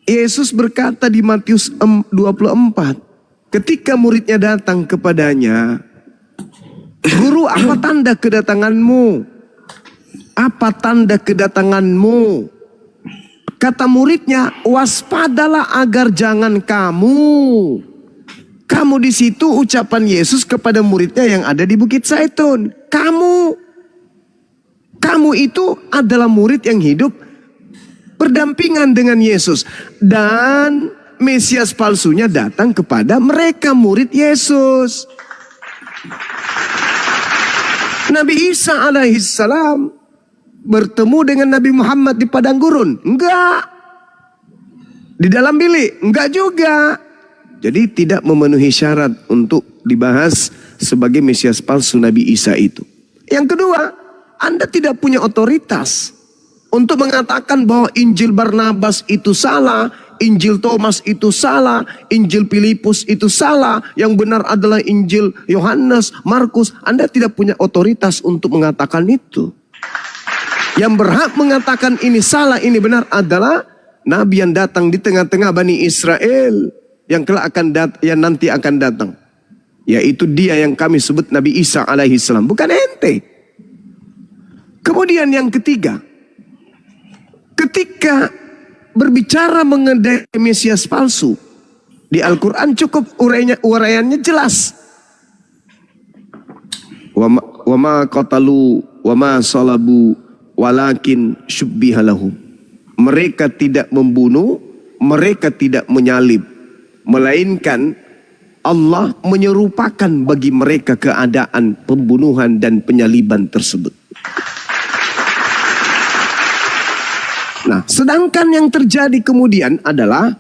Yesus berkata di Matius 24, ketika muridnya datang kepadanya, "Guru, apa tanda kedatanganmu? Apa tanda kedatanganmu?" Kata muridnya, "Waspadalah agar jangan kamu di situ ucapan Yesus kepada muridnya yang ada di Bukit Zaitun. Kamu itu adalah murid yang hidup berdampingan dengan Yesus. Dan Mesias palsunya datang kepada mereka murid Yesus." Nabi Isa alaihissalam bertemu dengan Nabi Muhammad di padang gurun? Enggak. Di dalam bilik? Enggak juga. Jadi tidak memenuhi syarat untuk dibahas sebagai Mesias palsu Nabi Isa itu. Yang kedua, Anda tidak punya otoritas untuk mengatakan bahwa Injil Barnabas itu salah, Injil Thomas itu salah, Injil Filipus itu salah, yang benar adalah Injil Yohanes, Markus. Anda tidak punya otoritas untuk mengatakan itu. Yang berhak mengatakan ini salah, ini benar adalah Nabi yang datang di tengah-tengah Bani Israel yang nanti akan datang. Yaitu dia yang kami sebut Nabi Isa alaihissalam, bukan ente. Kemudian yang ketiga, ketika berbicara mengenai Mesias palsu, di Al-Quran cukup uraiannya jelas. Wa ma qatalu wa ma salabu walakin syubbiha lahum. Mereka tidak membunuh, mereka tidak menyalib, melainkan Allah menyerupakan bagi mereka keadaan pembunuhan dan penyaliban tersebut. Nah, sedangkan yang terjadi kemudian adalah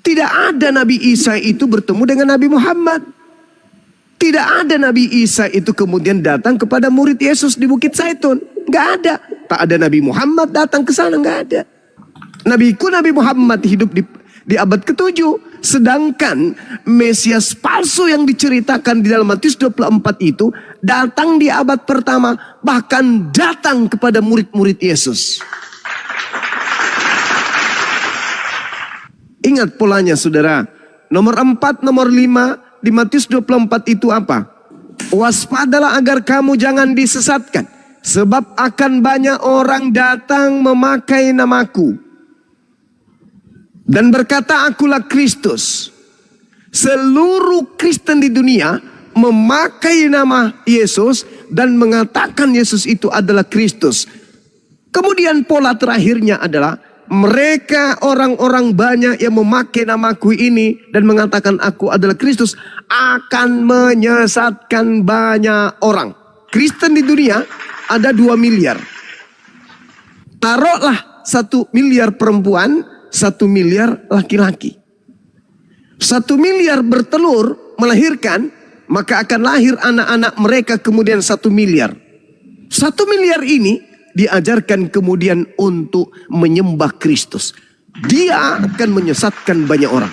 tidak ada Nabi Isa itu bertemu dengan Nabi Muhammad. Tidak ada Nabi Isa itu kemudian datang kepada murid Yesus di Bukit Zaitun. Nggak ada. Tak ada Nabi Muhammad datang ke sana, nggak ada. Nabi Muhammad hidup di abad ke-7. Sedangkan Mesias palsu yang diceritakan di dalam Matius 24 itu datang di abad pertama. Bahkan datang kepada murid-murid Yesus. Ingat polanya saudara. Nomor 4, nomor 5 di Matius 24 itu apa? Waspadalah agar kamu jangan disesatkan. Sebab akan banyak orang datang memakai namaku. Dan berkata akulah Kristus. Seluruh Kristen di dunia memakai nama Yesus dan mengatakan Yesus itu adalah Kristus. Kemudian pola terakhirnya adalah mereka orang-orang banyak yang memakai namaku ini dan mengatakan aku adalah Kristus akan menyesatkan banyak orang. Kristen di dunia ada 2 miliar. Taruhlah 1 miliar perempuan, 1 miliar laki-laki. 1 miliar bertelur melahirkan, maka akan lahir anak-anak mereka kemudian 1 miliar. 1 miliar ini diajarkan kemudian untuk menyembah Kristus. Dia akan menyesatkan banyak orang.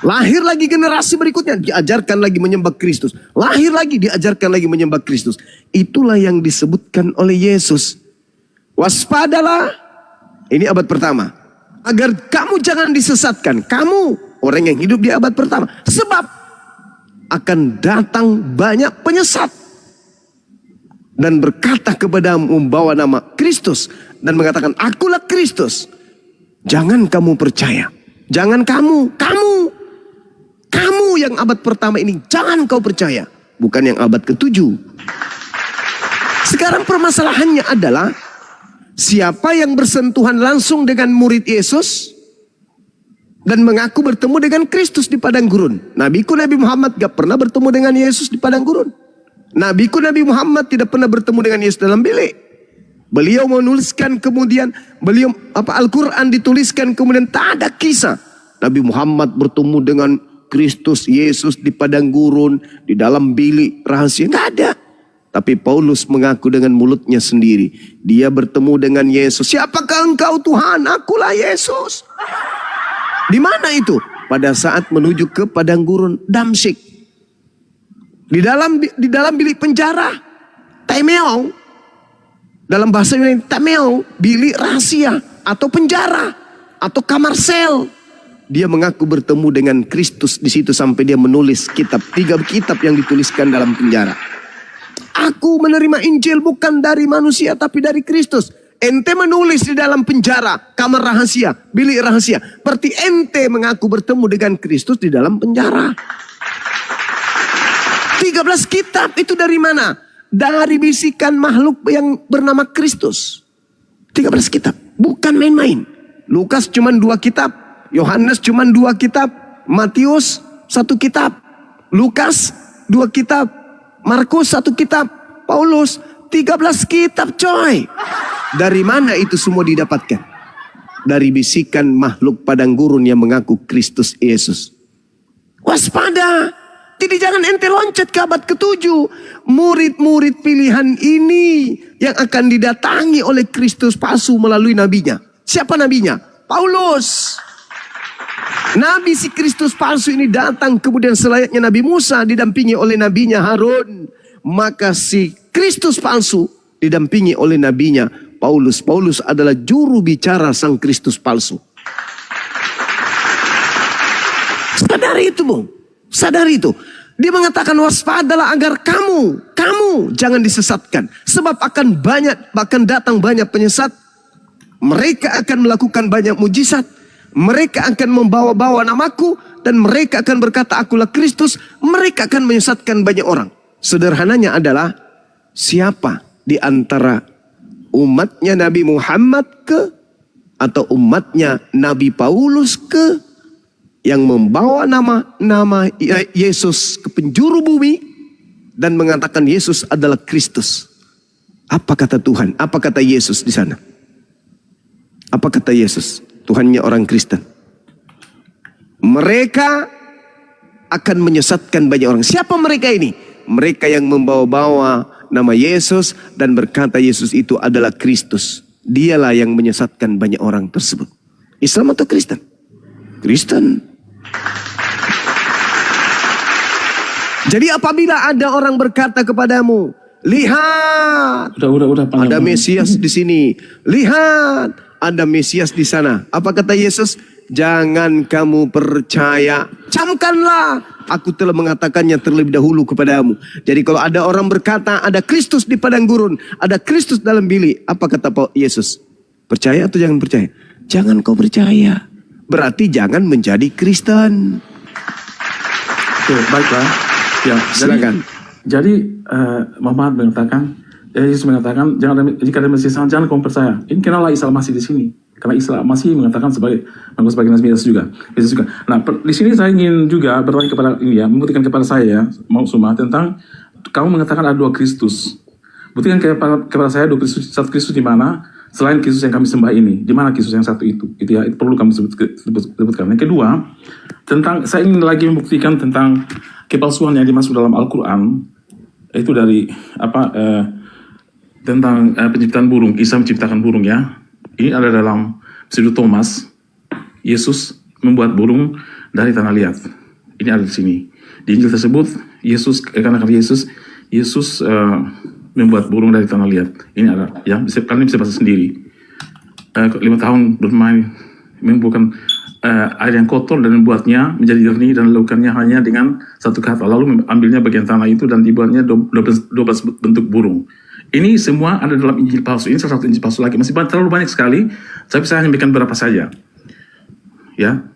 Lahir lagi generasi berikutnya, diajarkan lagi menyembah Kristus. Lahir lagi, diajarkan lagi menyembah Kristus. Itulah yang disebutkan oleh Yesus. Waspadalah, ini abad pertama. Agar kamu jangan disesatkan. Kamu, orang yang hidup di abad pertama. Sebab akan datang banyak penyesat. Dan berkata kepada membawa nama Kristus. Dan mengatakan akulah Kristus. Jangan kamu percaya. Jangan kamu yang abad pertama ini jangan kau percaya. Bukan yang abad ke-7. Sekarang permasalahannya adalah siapa yang bersentuhan langsung dengan murid Yesus dan mengaku bertemu dengan Kristus di padang gurun. Nabiku Nabi Muhammad gak pernah bertemu dengan Yesus di padang gurun. Nabiku Nabi Muhammad tidak pernah bertemu dengan Yesus dalam bilik. Beliau menuliskan kemudian Al-Quran dituliskan kemudian tak ada kisah Nabi Muhammad bertemu dengan Kristus Yesus di padang gurun, di dalam bilik rahasia, nggak ada. Tapi Paulus mengaku dengan mulutnya sendiri, dia bertemu dengan Yesus. Siapakah engkau Tuhan? Akulah Yesus. Di mana itu? Pada saat menuju ke padang gurun Damsyik. Di dalam bilik penjara, Tameong. Dalam bahasa Yunani, Tameong, bilik rahasia atau penjara atau kamar sel. Dia mengaku bertemu dengan Kristus di situ sampai dia menulis 3 kitab yang dituliskan dalam penjara. Aku menerima Injil bukan dari manusia tapi dari Kristus. Ente menulis di dalam penjara, kamar rahasia, bilik rahasia. Berarti ente mengaku bertemu dengan Kristus di dalam penjara. 13 kitab itu dari mana? Dari bisikan makhluk yang bernama Kristus. 13 kitab, bukan main-main. Lukas cuma 2 kitab. Yohanes cuma 2 kitab. Matius 1 kitab. Lukas 2 kitab. Markus 1 kitab. Paulus 13 kitab coy. Dari mana itu semua didapatkan? Dari bisikan makhluk padang gurun yang mengaku Kristus Yesus. Waspada. Jadi jangan ente loncat ke abad ke-7. Murid-murid pilihan ini yang akan didatangi oleh Kristus palsu melalui nabinya. Siapa nabinya? Paulus. Nabi si Kristus palsu ini datang kemudian selayaknya Nabi Musa didampingi oleh nabinya Harun. Maka si Kristus palsu didampingi oleh nabinya Paulus. Paulus adalah juru bicara sang Kristus palsu. Sadari itu, Bung. Sadari itu. Dia mengatakan waspadalah agar kamu jangan disesatkan. Sebab akan datang banyak penyesat. Mereka akan melakukan banyak mujizat. Mereka akan membawa-bawa namaku. Dan mereka akan berkata akulah Kristus. Mereka akan menyesatkan banyak orang. Sederhananya adalah siapa di antara umatnya Nabi Muhammad atau umatnya Nabi Paulus yang membawa nama Yesus ke penjuru bumi dan mengatakan Yesus adalah Kristus. Apa kata Tuhan? Apa kata Yesus di sana? Apa kata Yesus? Tuhannya orang Kristen. Mereka akan menyesatkan banyak orang. Siapa mereka ini? mereka yang membawa-bawa nama Yesus dan berkata Yesus itu adalah Kristus. Dialah yang menyesatkan banyak orang tersebut. Islam atau Kristen? Kristen. Jadi apabila ada orang berkata kepadamu, lihat, Udah ada Mesias di sini. Lihat, ada Mesias di sana. Apa kata Yesus? Jangan kamu percaya. Camkanlah. Aku telah mengatakannya terlebih dahulu kepadamu. Jadi kalau ada orang berkata ada Kristus di padang gurun, ada Kristus dalam bilik, apa kata Yesus? Percaya atau jangan percaya? Jangan kau percaya. Berarti jangan menjadi Kristen. Oke, baiklah. Ya, Silakan. Jadi Muhammad mengatakan, Yesus mengatakan, jika ada Mesias, jangan kamu percaya. Ini kenalah Isa Masih di sini. Karena Isa Masih mengatakan sebagai Nabi Yesus juga. Nah, di sini saya ingin juga bertanya kepada ini ya, membuktikan kepada saya, mau semua tentang kamu mengatakan ada dua Kristus. Buktikan kepada saya dua Kristus, satu Kristus di mana selain Kristus yang kami sembah ini, di mana Kristus yang satu itu? Itu ya, itu perlu kami sebutkan. Yang kedua, tentang saya ingin lagi membuktikan tentang kepalsuan yang dimaksud dalam Al-Quran, itu dari tentang penciptaan burung. Isa menciptakan burung ya. Ini ada dalam Pseudo Thomas. Yesus membuat burung dari tanah liat. Ini ada di sini. Di Injil tersebut, karena Yesus membuat burung dari tanah liat. Ini ada, ya. Kalian bisa baca sendiri. 5 tahun bermain membuatkan air yang kotor dan membuatnya menjadi jernih dan melakukannya hanya dengan satu kata. Lalu ambilnya bagian tanah itu dan dibuatnya 12 bentuk burung. Ini semua ada dalam Injil palsu. Ini salah satu Injil palsu lagi. Masih terlalu banyak sekali. Tapi saya hanya berikan beberapa saja. Ya.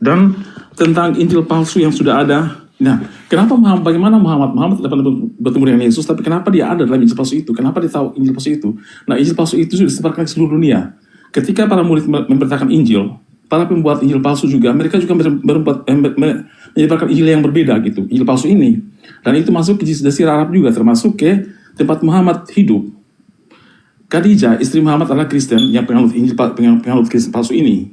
Dan tentang Injil palsu yang sudah ada. Nah, bagaimana Muhammad dapat bertemu dengan Yesus, tapi kenapa dia ada dalam Injil palsu itu? Kenapa dia tahu Injil palsu itu? Nah, Injil palsu itu sudah disebarkan ke seluruh dunia. Ketika para murid memberitakan Injil, para pembuat Injil palsu juga, mereka juga menyebarkan Injil yang berbeda gitu. Injil palsu ini. Dan itu masuk ke Jazirah Arab juga, termasuk ke tempat Muhammad hidup. Khadijah, istri Muhammad adalah Kristen yang penganut Kristen palsu ini.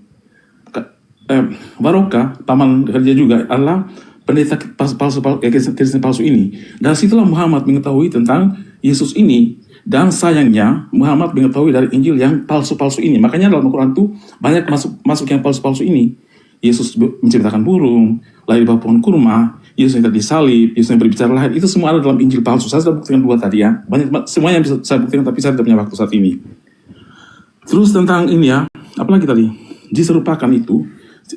Barokah, paman Khadijah juga adalah pendeta Kristen palsu ini. Dan situlah Muhammad mengetahui tentang Yesus ini. Dan sayangnya Muhammad mengetahui dari Injil yang palsu-palsu ini. Makanya dalam Al-Quran itu banyak masuk yang palsu-palsu ini. Yesus menciptakan burung, lahir di bawah pohon kurma, Yesus yang disalib, Yesus yang berbicara lahir, itu semua ada dalam Injil palsu. Saya sudah buktikan 2 tadi ya. Banyak semuanya bisa saya buktikan, tapi saya tidak punya waktu saat ini. Terus tentang ini ya, apalagi tadi? Diserupakan itu,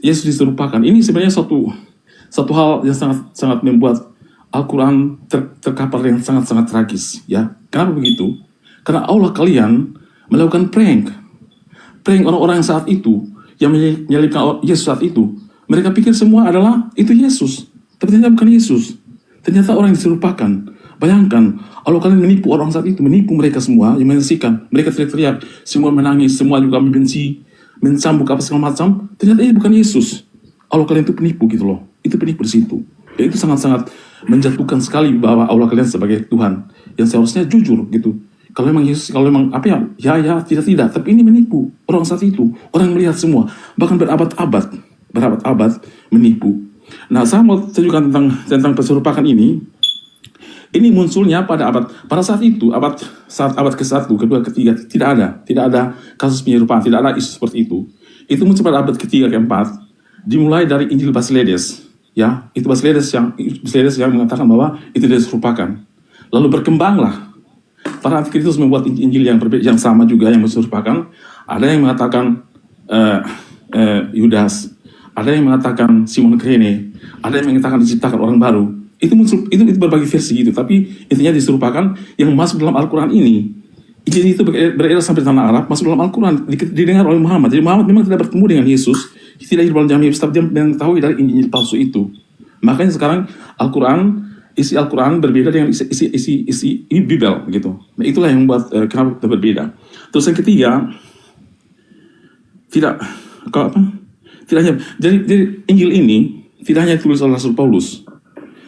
Yesus diserupakan. Ini sebenarnya satu hal yang sangat membuat Al-Quran terkapar yang sangat-sangat tragis ya. Kenapa begitu? Karena Allah kalian melakukan prank orang-orang saat itu yang menyalibkan Yesus saat itu. Mereka pikir semua adalah itu Yesus. Tapi ternyata bukan Yesus. Ternyata orang yang diserupakan. Bayangkan, Allah kalian menipu orang saat itu, menipu mereka semua yang menyaksikan. Mereka teriak-teriak, semua menangis, semua juga membenci, mencambuk apa segala macam. Ternyata ini bukan Yesus. Allah kalian itu penipu gitu loh. Itu penipu di situ. Dan itu sangat-sangat menjatuhkan sekali bahwa Allah kalian sebagai Tuhan yang seharusnya jujur gitu. Kalau memang Yesus, kalau memang apa ya, tidak. Tapi ini menipu orang saat itu. Orang melihat semua, bahkan berabad-abad menipu. Nah, saya mau tunjukkan tentang perserupakan ini. Ini munculnya pada saat itu, saat abad ke-1, kedua, ketiga, tidak ada kasus penyerupaan, tidak ada isu seperti itu. Itu muncul pada abad ke-3, ke-4, dimulai dari Injil Basiledes. Ya, itu Basiledes yang mengatakan bahwa itu diserupakan. Lalu berkembanglah para antikristus membuat Injil yang berbeda, yang sama juga yang diserupakan. Ada yang mengatakan Yudas, ada yang mengatakan Simon Kirene, ada yang mengatakan diciptakan orang baru. Itu muncul, itu berbagai versi gitu, tapi intinya diserupakan yang masuk dalam Al-Quran ini. Injil itu beredar sampai di tanah Arab, masuk dalam Al-Quran, didengar oleh Muhammad. Jadi Muhammad memang tidak bertemu dengan Yesus, tidak hidup dalam zaman Yesus, tapi dia mengetahui dari Injil palsu itu. Makanya sekarang isi Al-Quran berbeda dengan isi Bible gitu. Nah, itulah yang membuat kenapa berbeda. Terus yang ketiga, jadi Injil ini tidak hanya ditulis oleh Rasul Paulus.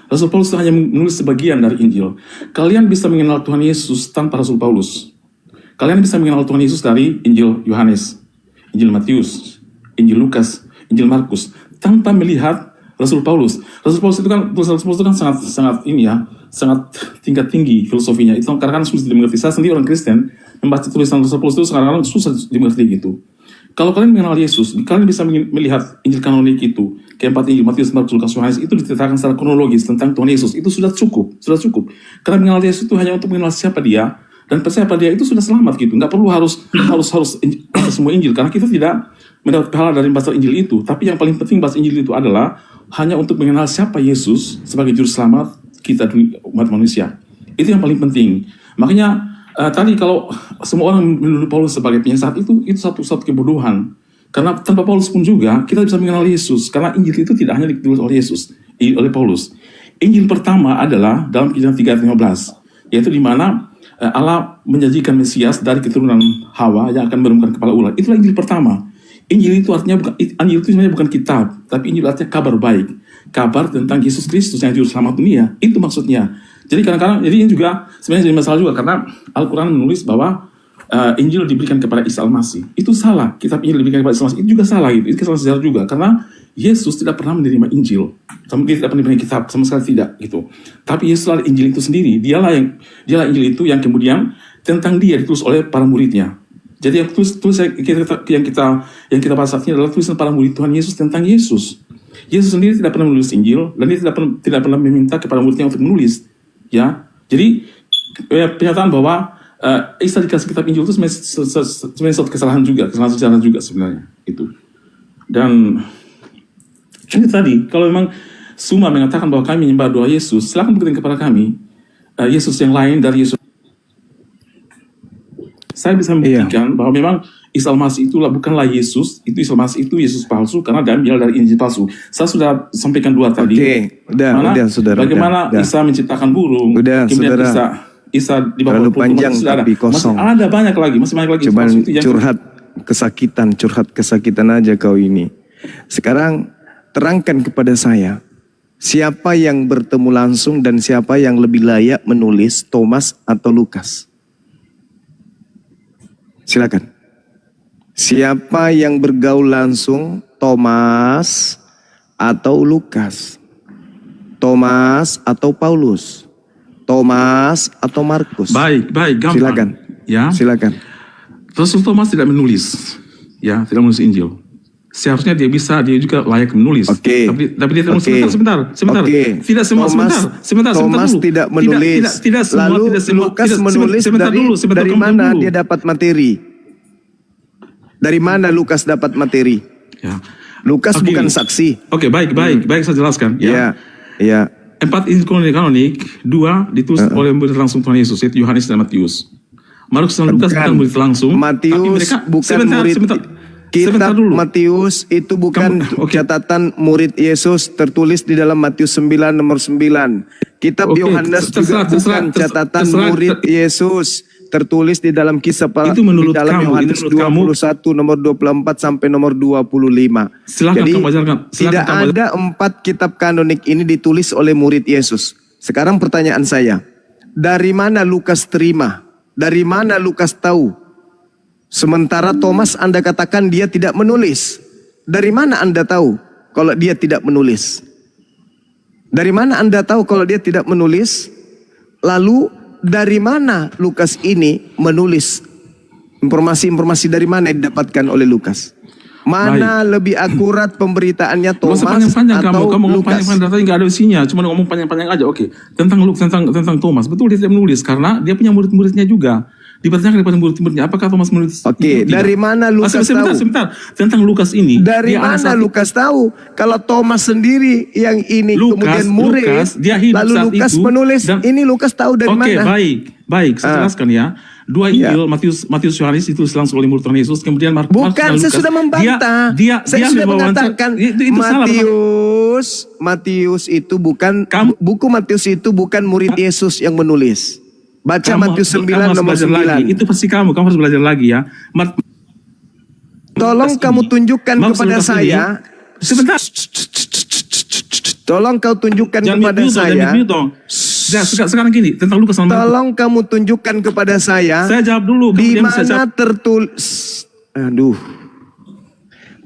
Rasul Paulus hanya menulis sebagian dari Injil. Kalian bisa mengenal Tuhan Yesus tanpa Rasul Paulus. Kalian bisa mengenal Tuhan Yesus dari Injil Yohanes, Injil Matius, Injil Lukas, Injil Markus, tanpa melihat Rasul Paulus. Rasul Paulus itu kan sangat ini ya, sangat tingkat tinggi filosofinya. Itu kadang-kadang susah dimengerti. Saya sendiri orang Kristen, membaca tulisan Rasul Paulus itu kadang-kadang susah dimengerti gitu. Kalau kalian mengenal Yesus, kalian bisa melihat Injil kanonik itu, keempat Injil, Matius, Markus, Lukas, Yohanes, itu diceritakan secara kronologis tentang Tuhan Yesus. Itu sudah cukup. Karena mengenal Yesus itu hanya untuk mengenal siapa dia, dan percaya pada dia itu sudah selamat gitu. Nggak perlu harus baca semua Injil, karena kita tidak mendapat pahala dari baca Injil itu. Tapi yang paling penting baca Injil itu adalah hanya untuk mengenal siapa Yesus sebagai juru selamat kita umat manusia. Itu yang paling penting. Makanya tadi kalau semua orang menuduh Paulus sebagai penyesat itu satu kebodohan. Karena tanpa Paulus pun juga kita bisa mengenal Yesus. Karena Injil itu tidak hanya ditulis oleh Yesus, oleh Paulus. Injil pertama adalah dalam Kejadian 3:15, yaitu di mana Allah menjanjikan Mesias dari keturunan Hawa yang akan meremukkan kepala ular. Itulah Injil pertama. Injil itu artinya Injil itu sebenarnya bukan kitab, tapi Injil artinya kabar baik, kabar tentang Yesus Kristus yang juru selamat dunia. Itu maksudnya. Jadi kadang-kadang, jadi ini juga sebenarnya jadi masalah juga karena Al-Quran menulis bahwa Injil diberikan kepada Isa Al-Masih. Itu salah. Kitab Injil diberikan kepada Isa Al-Masih itu juga salah gitu. Itu kesalahan sejarah juga karena Yesus tidak pernah menerima Injil. Dia tidak pernah menerima kitab, sama sekali tidak gitu. Tapi Yesus adalah Injil itu sendiri. Dialah Injil itu yang kemudian tentang dia ditulis oleh para muridnya. Jadi yang kita bahas saat ini adalah tulisan para murid Tuhan Yesus tentang Yesus. Yesus sendiri tidak pernah menulis Injil dan dia tidak pernah meminta kepada muridnya untuk menulis. Ya, jadi pernyataan bahwa Isa dikasih kitab Injil itu sebenarnya suatu kesalahan sejarah juga sebenarnya itu. Dan ini tadi kalau memang Suma mengatakan bahwa kami menyembah doa Yesus, silakan buktikan kepada kami Yesus yang lain dari Yesus. Saya bisa membuktikan bahwa memang Isa Al-Masih itulah bukanlah Yesus, itu Isa Al-Masih itu Yesus palsu karena diambil dari Injil palsu. Saya sudah sampaikan dua tadi. Udah, saudara. Bagaimana Isa menciptakan burung, kemudian Isa di bawah panjang tapi kosong. Masih ada banyak lagi, Cuman curhat kesakitan aja kau ini. Sekarang terangkan kepada saya, siapa yang bertemu langsung dan siapa yang lebih layak menulis, Thomas atau Lukas? Silakan. Siapa yang bergaul langsung, Thomas atau Lukas? Thomas atau Paulus? Thomas atau Markus? Baik, gampang. Silakan. Ya. Silakan. Rasul Thomas tidak menulis, tidak menulis Injil. Seharusnya dia juga layak menulis. Oke. Tapi dia tidak menulis. Sebentar. Oke. Tidak semua. Sebentar Thomas dulu. tidak menulis. Tidak semua. Lalu Lukas menulis dari mana dia dapat materi? Dari mana Lukas dapat materi? Ya. Lukas bukan saksi. Oke, baik saya jelaskan. Ya. 4 Injil kanonik, 2 ditulis oleh murid langsung Tuhan Yesus, yaitu Yohanes dan Matius. Markus dan Lukas bukan murid langsung. Matius bukan murid. Kitab Matius itu bukan catatan murid Yesus tertulis di dalam Matius 9 nomor 9. Kitab Yohanes juga bukan catatan murid Yesus tertulis di dalam kisah itu menurut di dalam Yohanes 21 nomor 24 sampai nomor 25. Silakan kamu ajarkan. Tidak ada 4 kitab kanonik ini ditulis oleh murid Yesus. Sekarang pertanyaan saya, dari mana Lukas terima? Dari mana Lukas tahu? Sementara Thomas Anda katakan dia tidak menulis. Dari mana Anda tahu kalau dia tidak menulis? Dari mana Anda tahu kalau dia tidak menulis? Lalu dari mana Lukas ini menulis? Informasi-informasi dari mana didapatkan oleh Lukas? Mana lebih akurat pemberitaannya, Thomas atau kamu Lukas? Panjang datanya nggak ada isinya, cuma ngomong panjang-panjang aja. Oke, tentang Thomas, betul dia tidak menulis karena dia punya murid-muridnya juga. Dipertanyakan kepada murid-muridnya, apakah Thomas menulis? Oke, dari mana Lukas tahu? Sebentar. Tentang Lukas ini. Dari mana Lukas tahu? Kalau Thomas sendiri yang ini kemudian murid, lalu Lukas menulis, ini Lukas tahu dari mana? Oke, baik. Saya jelaskan ya. 2 Injil, Matius Yohanes itu langsung oleh murid Tuhan Yesus, kemudian Markus dan Lukas. Saya sudah membantah. Saya sudah mengatakan Matius itu bukan buku Matius itu bukan murid Yesus yang menulis. Baca Matius 9 nomor 9. Itu pasti kamu harus belajar lagi ya. Tolong kamu tunjukkan kepada saya. Sebentar. Tolong kau tunjukkan kepada saya. Sekarang gini, tentang Lukas. Tolong kamu tunjukkan kepada saya. Saya jawab dulu. Di mana tertulis.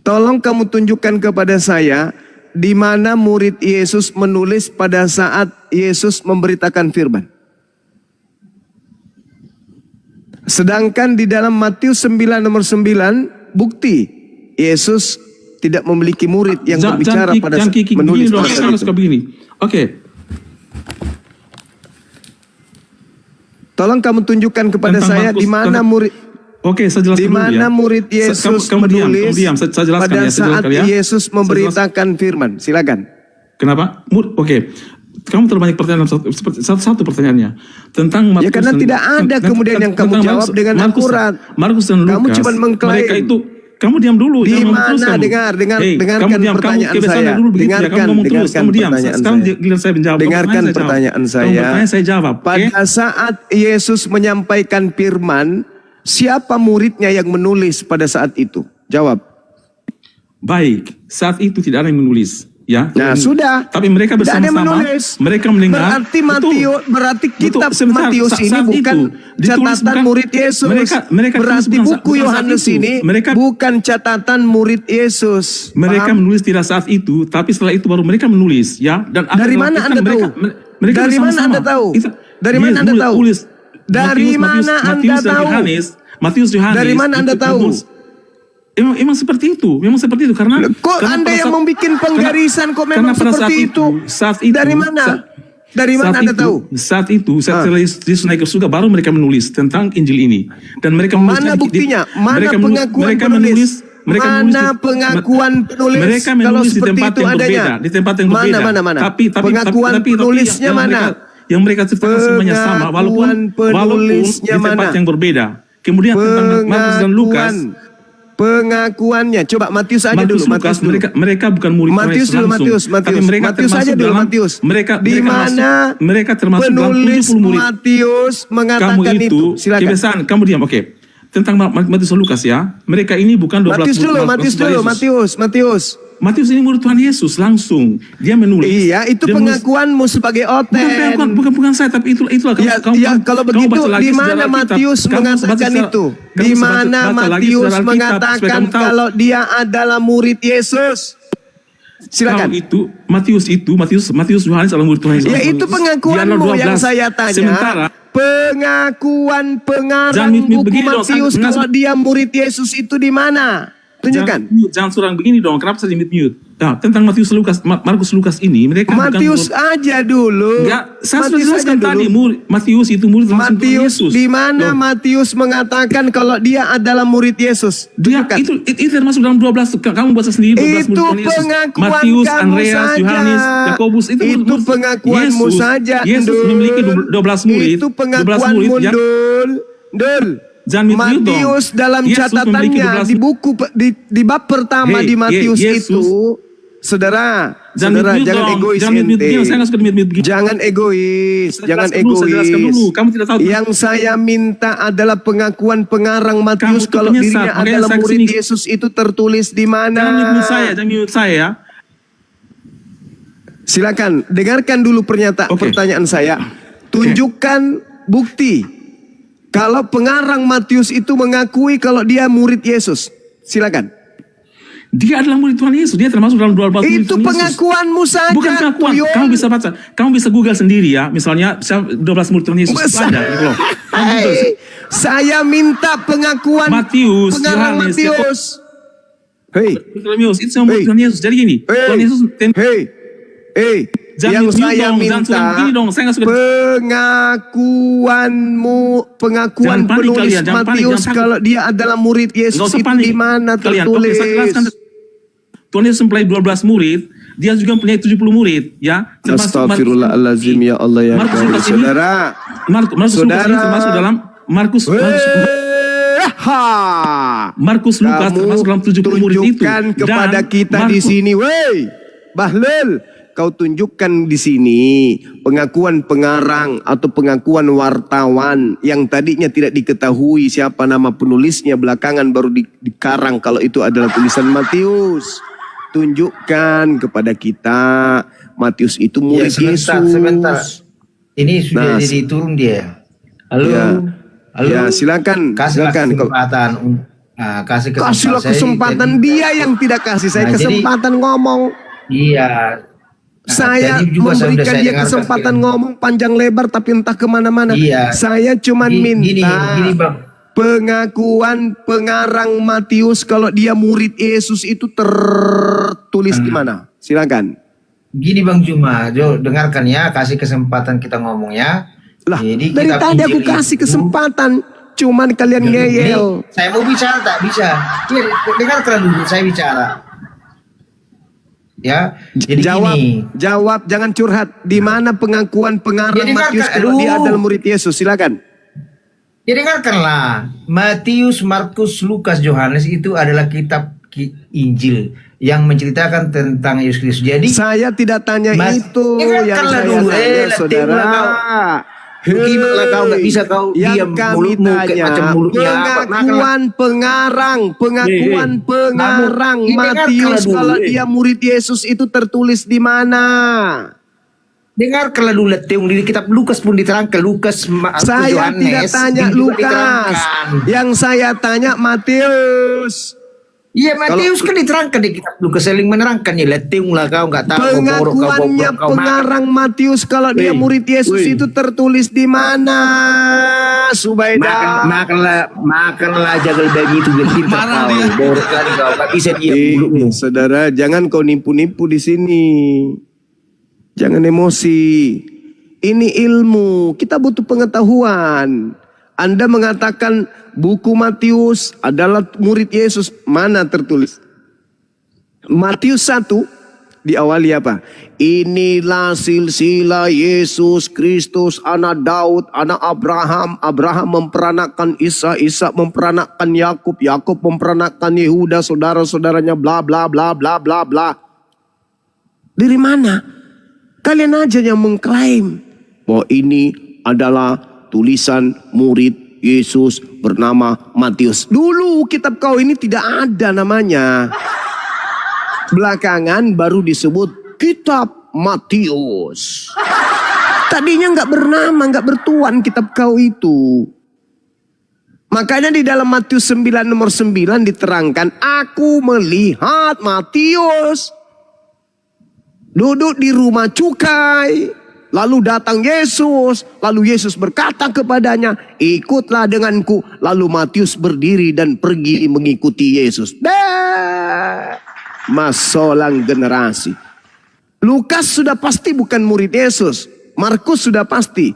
Tolong kamu tunjukkan kepada saya di mana murid Yesus menulis pada saat Yesus memberitakan firman. Sedangkan di dalam Matius 9 nomor 9 bukti Yesus tidak memiliki murid yang berbicara pada saat menulis pada saat itu. Begini. Oke. Tolong kamu tunjukkan kepada Tentang saya Markus, di mana murid Oke, saya jelaskan di dulu mana ya. murid Yesus Kamu diam, menulis saya jelaskan pada ya, saya saat jelaskan ya. Yesus memberitakan firman. Silakan. Kenapa? Oke. Kamu terlalu banyak pertanyaan satu pertanyaannya tentang Markus. Ya karena tidak ada kemudian yang kamu jawab dengan akurat. Markus dan Lukas. Kamu cuma mengklaim. Mereka itu, kamu diam dulu. Di jangan ngomong terus mana? kamu. Dengarkan kamu diam, pertanyaan kamu kebiasaan saya. dulu begitu ya, Dengarkan, kamu ngomong terus, kamu diam. pertanyaan Sekarang saya. giliran saya menjawab. Dengarkan pertanyaan saya. Kamu bertanya, saya jawab. Oke? Pada saat Yesus menyampaikan firman, siapa muridnya yang menulis pada saat itu? Jawab. Baik, saat itu tidak ada yang menulis. Ya. Nah, sudah. Tapi mereka Tidak ada yang bersama-sama, menulis. mereka mendengar. Berarti kitab Sebentar, Matius ini saat bukan itu ditulis catatan bukan- murid Yesus. mereka Berarti tulis bukan buku saat Yohanes itu. ini bukan catatan murid Yesus. Mereka Paham? menulis tidak saat itu, tapi setelah itu baru mereka menulis, ya. Dan akan Dari mana melakukan Anda tahu? mereka Dari mana bersama-sama. Anda tahu? Itu- Dari dia mana Anda tahu? tulis. Dari mana Anda Matius dan tahu? Matius Yohanes. Dari mana Anda itu tahu? menulis. Emang seperti itu, karena Kok karena Anda pada yang saat- membuat penggarisan kok karena memang pada seperti itu? Saat itu Dari mana? Dari mana Anda tahu? Saat itu, setelah Yesus naik ke surga, baru mereka menulis tentang Injil ini. Dan mereka Mana buktinya? Mana pengakuan penulis? Mana pengakuan penulis? Mereka Kalau menulis di seperti tempat itu yang adanya. berbeda, di tempat yang Mana, berbeda. mana? Tapi Pengakuan penulisnya yang mana? Yang mereka ceritakan semuanya sama, walaupun penulisnya di tempat mana? yang berbeda. Kemudian tentang Markus dan Lukas. Pengakuannya. Coba Matius aja dulu. Lukas, Matius dulu. mereka bukan murid Matius Yesus dulu, langsung. Tapi mereka Matius termasuk aja dulu, dalam, Matius. Di mana mereka termasuk dalam penulis 70 murid. Matius mengatakan Kamu itu? Silakan. kebiasaan, kamu diam, oke. Tentang Matius dan Lukas ya. Mereka ini bukan 12 Matius dulu, Matius. Matius ini murid Tuhan Yesus langsung. Dia menulis. Iya, itu Dia menulis. pengakuanmu sebagai oten. Bukan saya, tapi itulah Kalau begitu di mana Matius mengatakan itu? Di mana Matius mengatakan kalau dia adalah murid Yesus? Silakan. Matius Yohanes adalah murid Tuhan Yesus. Ya itu pengakuanmu yang saya tanya. Sementara pengakuan pengarang buku begini dong, Matius kalau dia murid Yesus itu di mana? Tunjukkan. Jangan surang begini dong. Kenapa saya mute? Nah, tentang Markus Lukas ini mereka Matius aja dulu. Enggak, saya sudah Matius jelaskan aja tadi. dulu. Matius itu murid langsung Tuhan Matius Yesus. di mana Matius mengatakan kalau dia adalah murid Yesus? Dia Tunjukkan. itu termasuk dalam 12. Kamu baca sendiri 12 Itu murid Tuhan Yesus. pengakuan Matius, kamu Andreas, saja. Yohanes, Yakobus itu pengakuanmu Yesus. saja. Yesus Dul. memiliki 12 murid. Itu 12 pengakuanmu, murid ya. Dul. Jangan mute dong. Matius dalam Yesus memiliki catatannya 12 di buku di bab pertama di Matius Yesus. itu, saudara, Jangan jangan dong. egois Jangan mute ente. begini. Saya nggak suka mute begini. Jangan egois, jangan Saya jelaskan egois. dulu. Kamu tidak tahu. Yang saya minta adalah pengakuan pengarang Matius Kamu tuh kalau penyesat, dirinya makanya adalah saya murid kesini. Yesus itu tertulis di mana? Jangan mute saya ya. Silakan dengarkan dulu pertanyaan saya. Tunjukkan bukti kalau pengarang Matius itu mengakui kalau dia murid Yesus. Silakan. Dia adalah murid Tuhan Yesus. Dia termasuk dalam 12 murid Itu Tuhan Yesus. pengakuanmu saja. Bukan pengakuan. Tuyul. Kamu bisa baca. Kamu bisa Google sendiri ya. Misalnya 12 murid Tuhan Yesus. Ada gitu loh. Kamu Google. Saya minta pengakuan Matius, pengarang Yohanes, Matius. Hei, Tuhan Yesus. Itu sama murid Hey. Tuhan Yesus. Jadi gini. Tuhan Yesus. Yang Jangan saya dong, minta jangan suka begini dong. Saya nggak suka. pengakuan Jangan panik penulis kalian, jangan panik, Matius jangan panik. kalau dia adalah murid Yesus Nggak usah itu panik. di mana Kalian, tertulis? oke, saya jelaskan. Tuhan Yesus mempunyai 12 murid. Dia juga mempunyai 70 murid. Ya. Astagfirullahaladzim ya Allah ya Markus Tuhan. Lukas ini- Saudara. Markus Lukas ini termasuk dalam Markus Lukas termasuk dalam 70 murid itu. Tunjukkan kepada Dan kita di sini, woi, Bahlul, kau tunjukkan di sini pengakuan pengarang atau pengakuan wartawan yang tadinya tidak diketahui siapa nama penulisnya, belakangan baru dikarang kalau itu adalah tulisan Matius. Tunjukkan kepada kita Matius itu murid Yesus. Sebentar. Ini sudah jadi turun dia. Halo. Ya. Halo. Ya, silakan. Kasihlah Silakan. kesempatan. Kasih Kasihlah kesempatan, dia yang tidak kasih saya Nah, jadi- kesempatan ngomong. Iya. Nah, Saya jadi juga sudah memberikan saya dia dengarkan kesempatan film. ngomong panjang lebar tapi entah kemana-mana. Iya. Saya cuman Gini, minta Bang. pengakuan pengarang Matius kalau dia murid Yesus itu tertulis di mana? Silakan. Gini Bang Juma, Jo, dengarkan ya, kasih kesempatan kita ngomong ya. Lah, Jadi dari kitab tadi aku Injil kasih itu- kesempatan, cuman kalian Jadi, ngeyel. saya mau bicara tak bisa. Dengarkan dulu saya bicara. Ya, jadi gini. Jawab, jangan curhat. Di mana pengakuan pengarang Jadi Matius kan, kalau dia aduh. adalah murid Yesus? Silakan. Ya dengarkanlah, Matius, Markus, Lukas, Yohanes itu adalah kitab Injil yang menceritakan tentang Yesus Kristus. Jadi Saya tidak tanya itu yang dengarkanlah saya dulu, tanya, saudara. Gimana kau nggak bisa kau Yang diam kami mulutmu kayak tanya, macam mulutnya apa? pengakuan pengarang Kamu, Matius dengarkanlah dulu, kalau dia murid Yesus itu tertulis di mana? Dengarkanlah dulu Teung di kitab Lukas pun diterangkan, Lukas, Markus, Saya Yohanes, tidak tanya juga Lukas, diterangkan. yang saya tanya Matius. Iya Matius kan diterangkan di kitab Lukas, saling menerangkan ya. Teung lah kau nggak tahu. Pengakuannya pengarang Matius kalau dia murid Yesus itu tertulis di mana? Subaida. Makanlah jagal babi itu biar pintar Marah kau. dia. Borok kali kau nggak bisa diam mulutmu. Saudara, jangan kau nipu-nipu di sini. Jangan emosi. Ini ilmu. Kita butuh pengetahuan. Anda mengatakan buku Matius adalah murid Yesus. Mana tertulis? Matius 1 diawali apa? Inilah silsilah Yesus Kristus, anak Daud, anak Abraham. Abraham memperanakkan Isa, Isa memperanakkan Yakub, Yakub memperanakkan Yehuda, saudara-saudaranya bla bla bla bla bla bla. Dari mana? Kalian aja yang mengklaim bahwa ini adalah tulisan murid Yesus bernama Matius. Dulu kitab kau ini tidak ada namanya. Belakangan baru disebut kitab Matius. Tadinya nggak bernama, nggak bertuan kitab kau itu. Makanya di dalam Matius 9 nomor 9 diterangkan, aku melihat Matius duduk di rumah cukai. Lalu datang Yesus. Lalu Yesus berkata kepadanya, ikutlah denganku. Lalu Matius berdiri dan pergi mengikuti Yesus. Masolang generasi. Lukas sudah pasti bukan murid Yesus. Markus sudah pasti.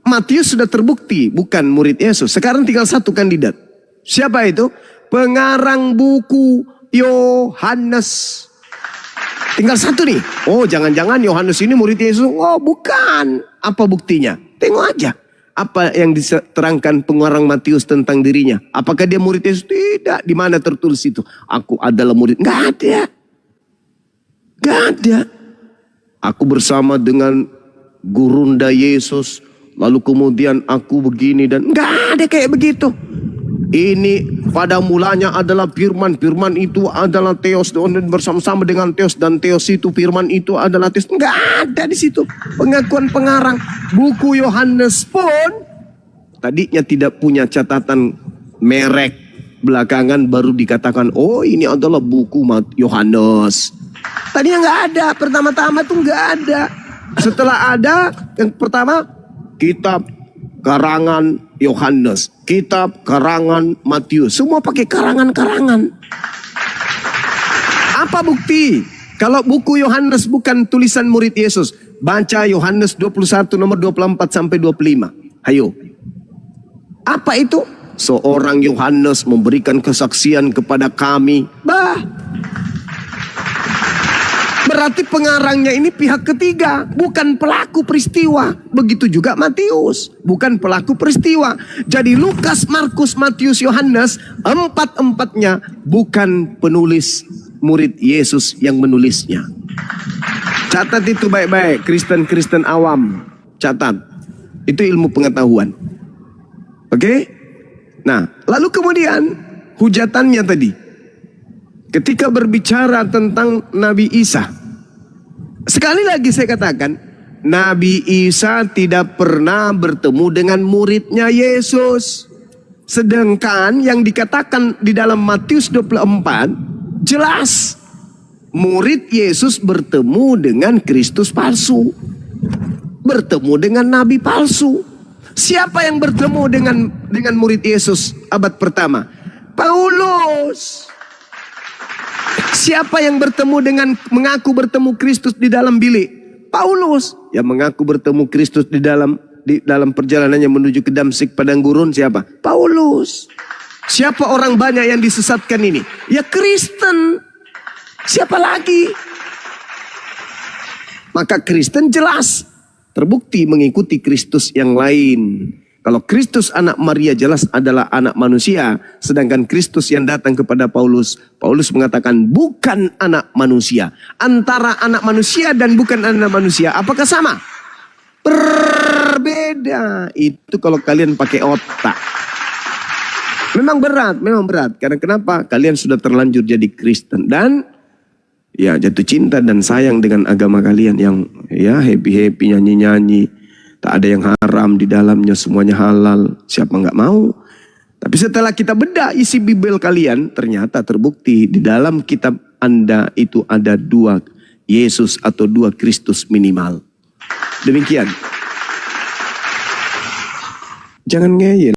Matius sudah terbukti bukan murid Yesus. Sekarang tinggal satu kandidat. Siapa itu? Pengarang buku Yohanes. Tinggal satu nih. Oh, jangan-jangan Yohanes ini murid Yesus. Oh, bukan. Apa buktinya? Tengok aja. Apa yang diterangkan pengarang Matius tentang dirinya? Apakah dia murid Yesus? Tidak. Di mana tertulis itu? Aku adalah murid. Nggak ada. Nggak ada. Aku bersama dengan gurunda Yesus. Lalu kemudian aku begini dan nggak ada kayak begitu. Ini pada mulanya adalah firman. Firman itu adalah Theos. Dan bersama-sama dengan Theos. Dan Theos itu firman itu adalah Theos. Nggak ada di situ. Pengakuan pengarang. Buku Yohanes pun tadinya tidak punya catatan merek. Belakangan baru dikatakan, oh ini adalah buku Yohanes. Tadinya nggak ada. Pertama-tama tuh nggak ada. Setelah ada, yang pertama kitab karangan Yohanes, kitab karangan Matius, semua pakai karangan-karangan. Apa bukti? Kalau buku Yohanes bukan tulisan murid Yesus, baca Yohanes 21 nomor 24 sampai 25. Ayo. Apa itu? Seorang Yohanes memberikan kesaksian kepada kami. Berarti pengarangnya ini pihak ketiga, bukan pelaku peristiwa. Begitu juga Matius, bukan pelaku peristiwa. Jadi Lukas, Markus, Matius, Yohanes, empat-empatnya bukan penulis murid Yesus yang menulisnya. Catat itu baik-baik, Kristen-Kristen awam. Catat, itu ilmu pengetahuan. Oke? Nah, lalu kemudian hujatannya tadi. Ketika berbicara tentang Nabi Isa, sekali lagi saya katakan, Nabi Isa tidak pernah bertemu dengan muridnya Yesus. Sedangkan yang dikatakan di dalam Matius 24 jelas murid Yesus bertemu dengan Kristus palsu. Bertemu dengan nabi palsu. Siapa yang bertemu dengan murid Yesus abad pertama? Paulus. Siapa yang mengaku bertemu Kristus di dalam bilik? Paulus. Yang mengaku bertemu Kristus di dalam perjalanannya menuju ke Damsyik padang gurun siapa? Paulus. Siapa orang banyak yang disesatkan ini? Ya Kristen. Siapa lagi? Maka Kristen jelas terbukti mengikuti Kristus yang lain. Kalau Kristus anak Maria jelas adalah anak manusia. Sedangkan Kristus yang datang kepada Paulus mengatakan bukan anak manusia. Antara anak manusia dan bukan anak manusia, apakah sama? Berbeda. Itu kalau kalian pakai otak. Memang berat. Karena kenapa? Kalian sudah terlanjur jadi Kristen. Dan ya jatuh cinta dan sayang dengan agama kalian yang ya happy-happy, nyanyi-nyanyi. Tak ada yang haram di dalamnya, semuanya halal. Siapa nggak mau? Tapi setelah kita bedah isi Bible kalian, ternyata terbukti di dalam kitab Anda itu ada 2 Yesus atau 2 Kristus minimal. Demikian. Jangan ngeyel.